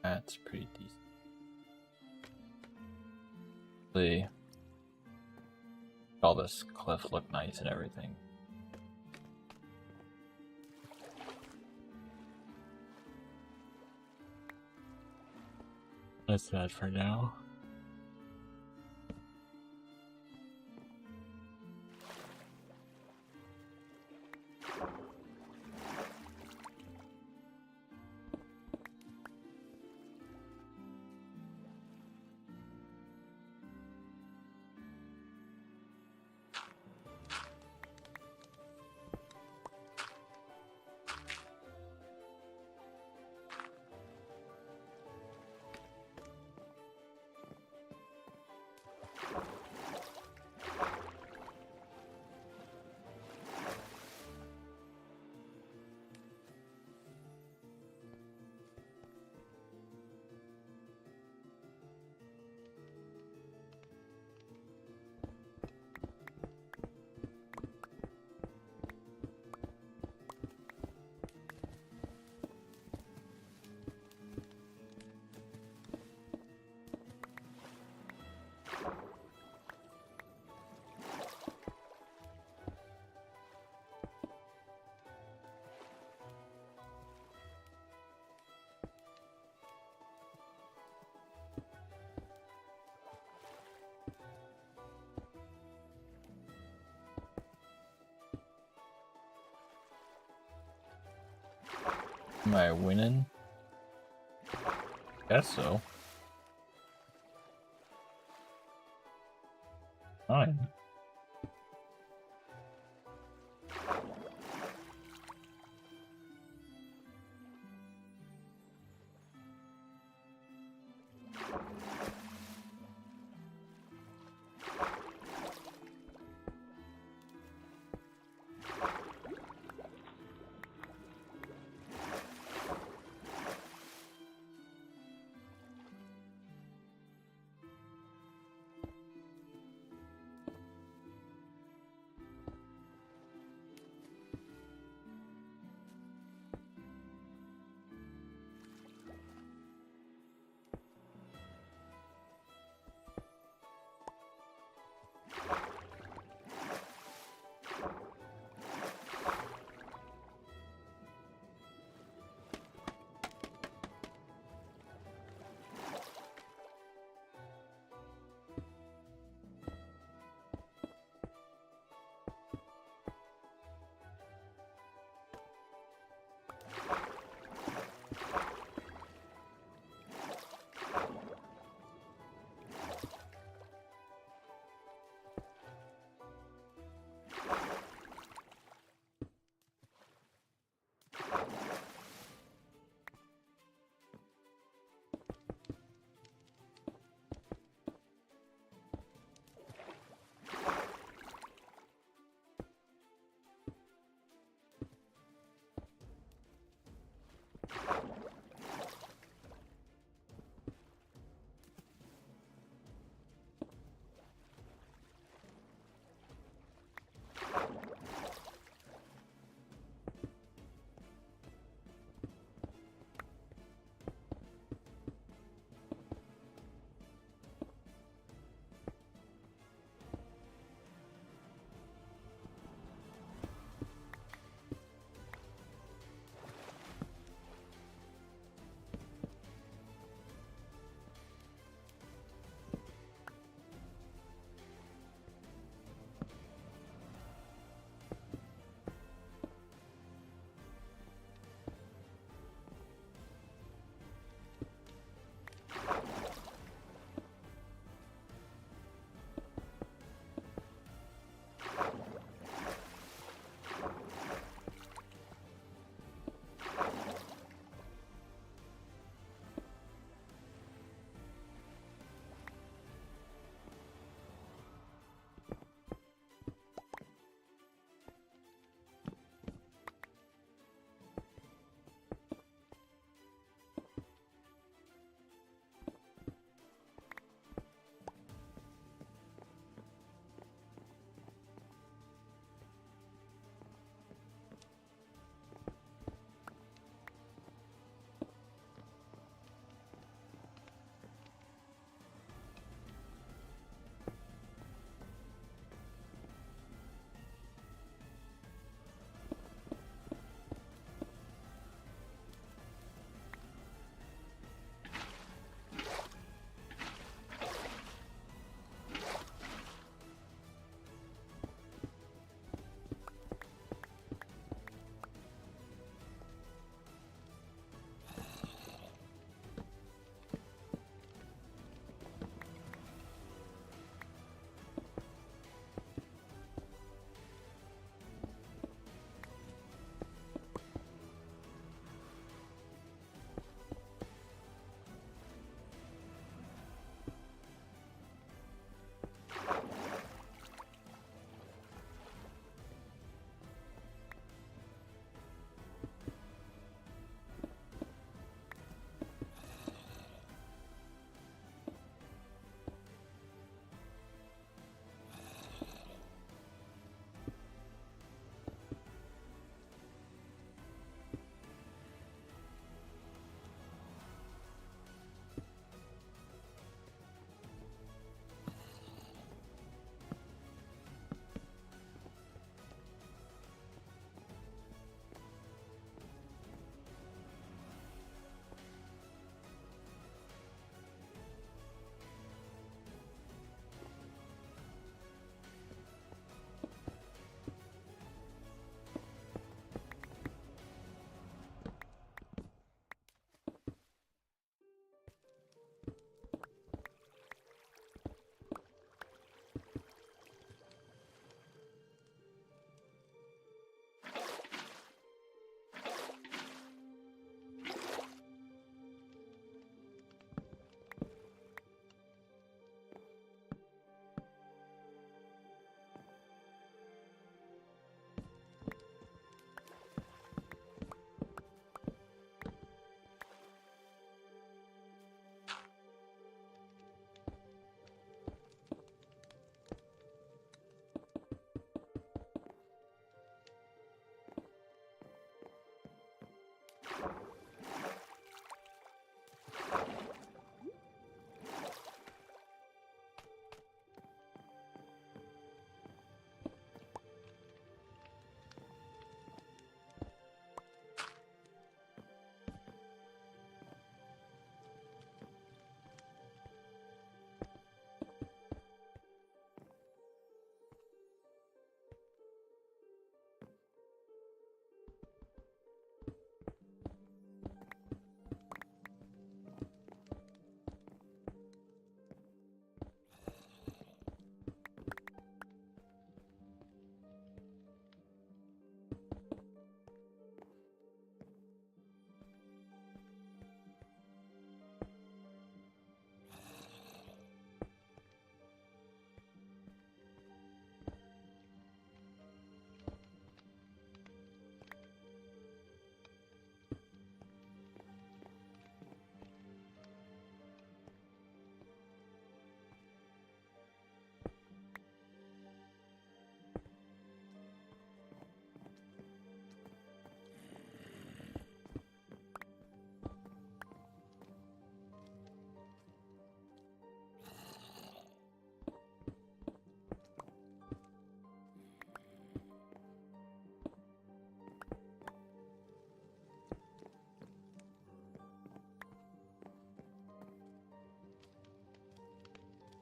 That's pretty decent. The all this cliff look nice and everything. That's that for now. Am I winning? Guess so. Fine.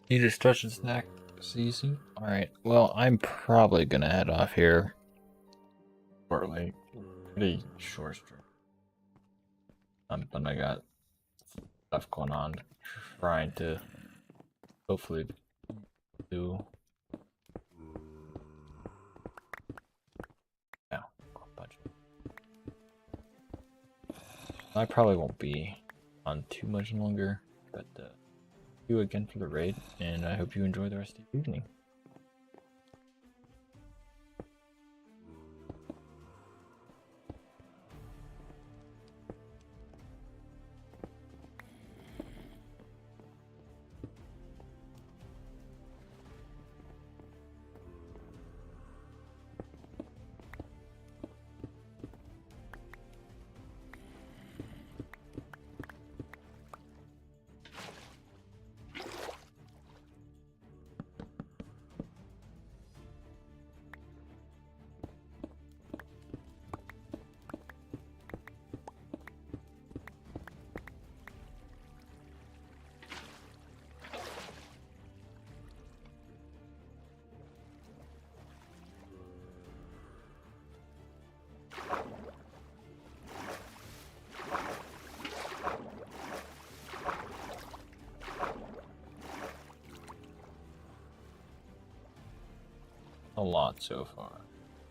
Need a stretch and snack, CC? Alright, well, I'm probably gonna head off here. For like, pretty short stream. But I got stuff going on. Trying to hopefully do. Yeah, I probably won't be on too much longer, but thank you again for the raid, and I hope you enjoy the rest of your evening. A lot so far.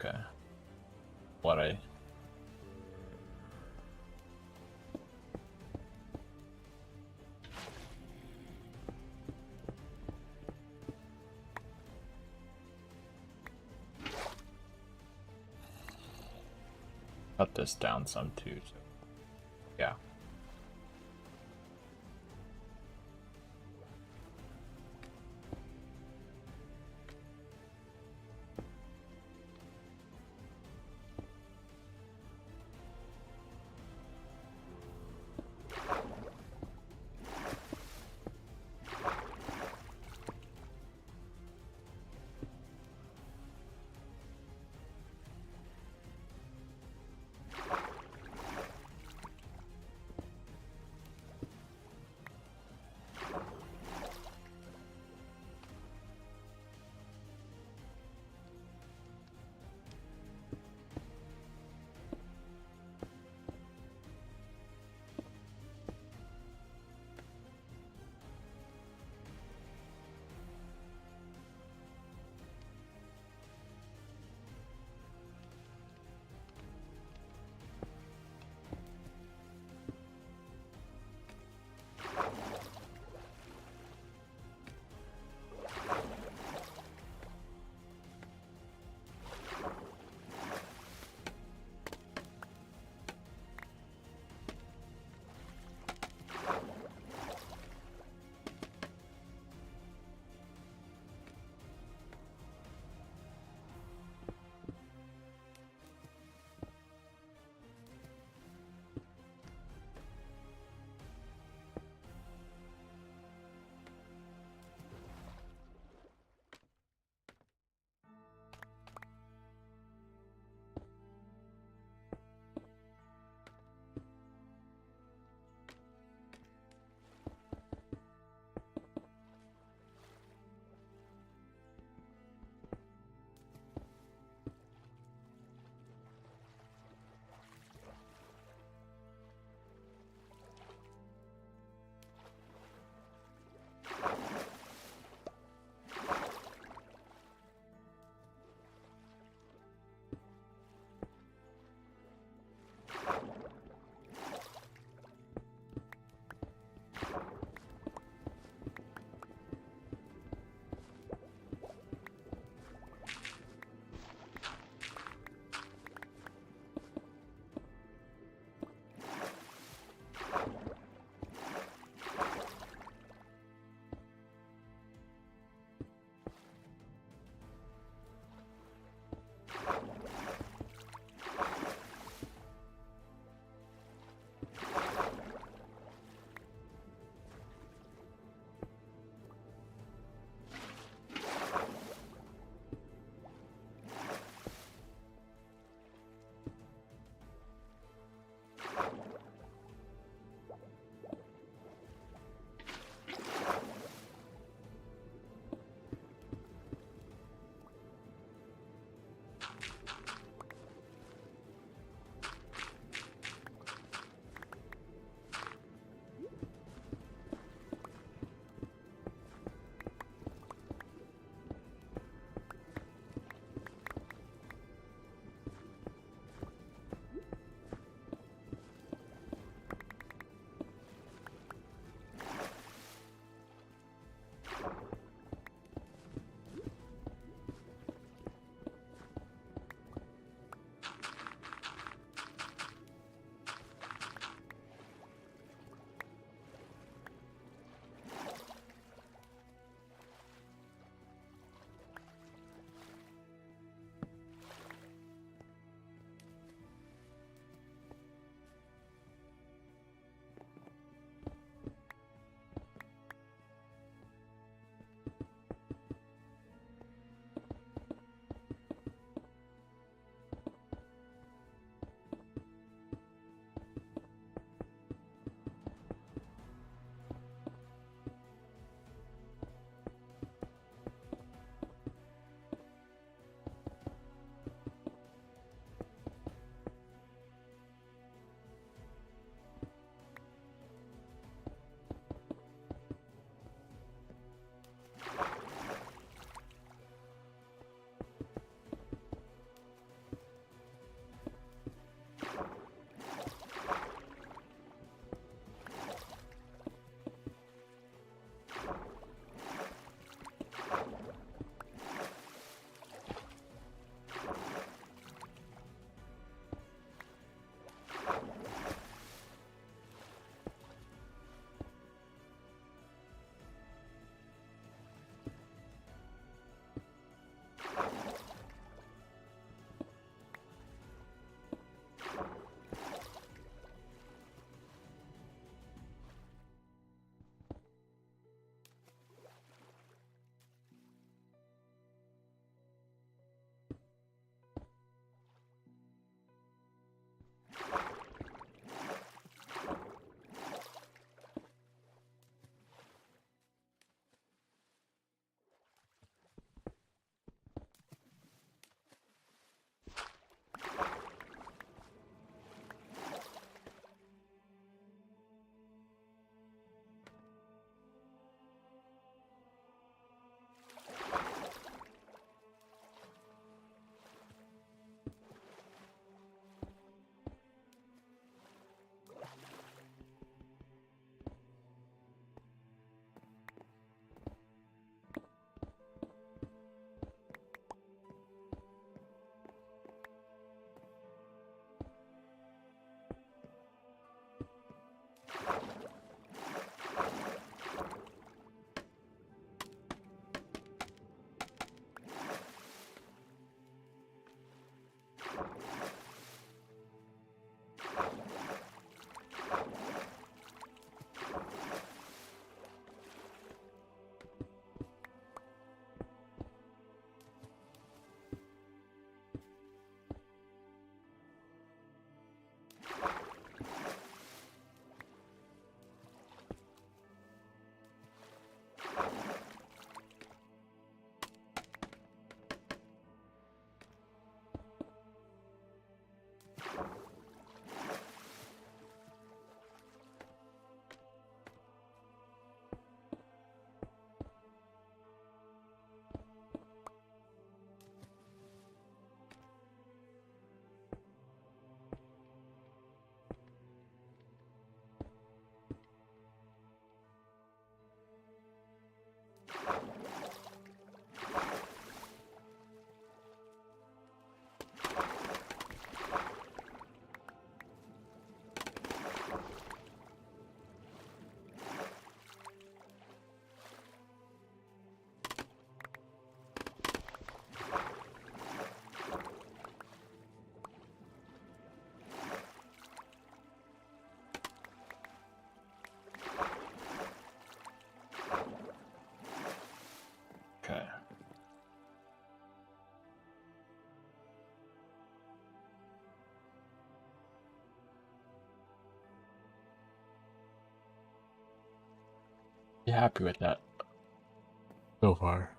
Okay. What I cut this down some too, so yeah. Okay. Be happy with that so far.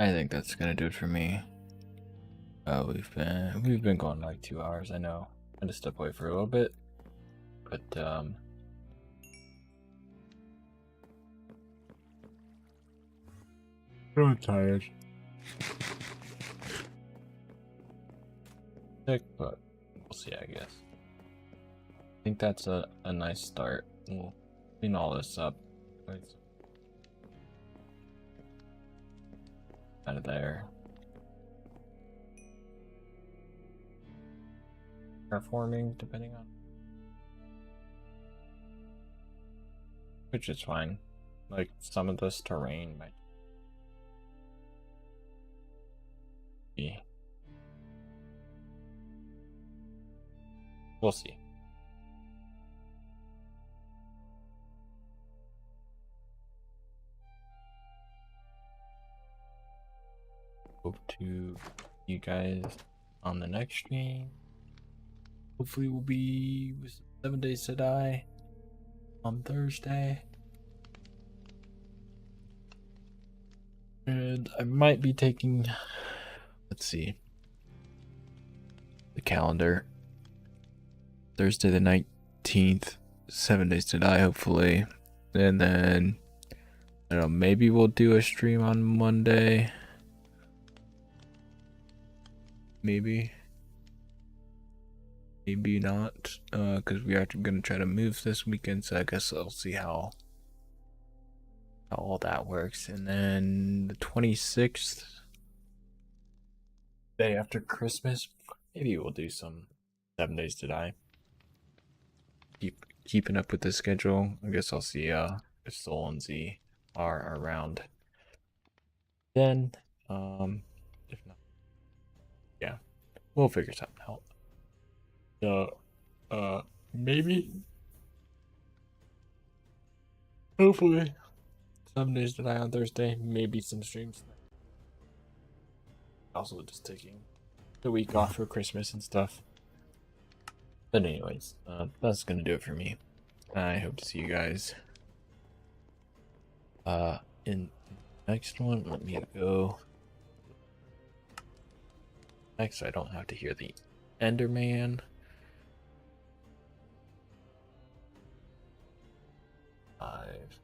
I think that's gonna do it for me. We've been going like 2 hours. I know. I just stepped away for a little bit, but I'm tired. Sick, but we'll see. I guess. I think that's a nice start. We'll clean all this up. Out of there. Terraforming, depending on. Which is fine. Like, some of this terrain might be. We'll see. Hope to see you guys on the next stream. Hopefully we'll be with 7 Days to Die on Thursday. And I might be taking, let's see, the calendar. Thursday the 19th, 7 Days to Die, hopefully. And then, I don't know, maybe we'll do a stream on Monday. Maybe not, because we are gonna try to move this weekend, so I guess I'll see how all that works. And then the 26th, day after Christmas, maybe we'll do some 7 Days to Die. Keeping up with the schedule. I guess I'll see if Soul and Z are around then. If not, yeah, we'll figure something out. So, maybe, hopefully, 7 Days to Die on Thursday. Maybe some streams. Also, just taking the week off for Christmas and stuff. But anyways, that's gonna do it for me. I hope to see you guys in the next one. Let me go next so I don't have to hear the Enderman. 5.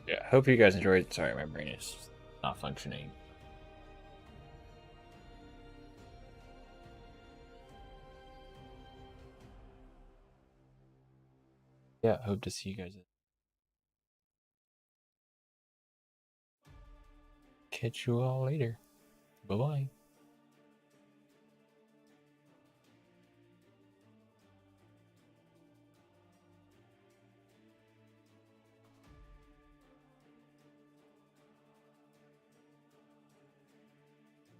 Yeah, hope you guys enjoyed. Sorry, my brain is not functioning. Yeah, hope to see you guys. Catch you all later. Bye bye.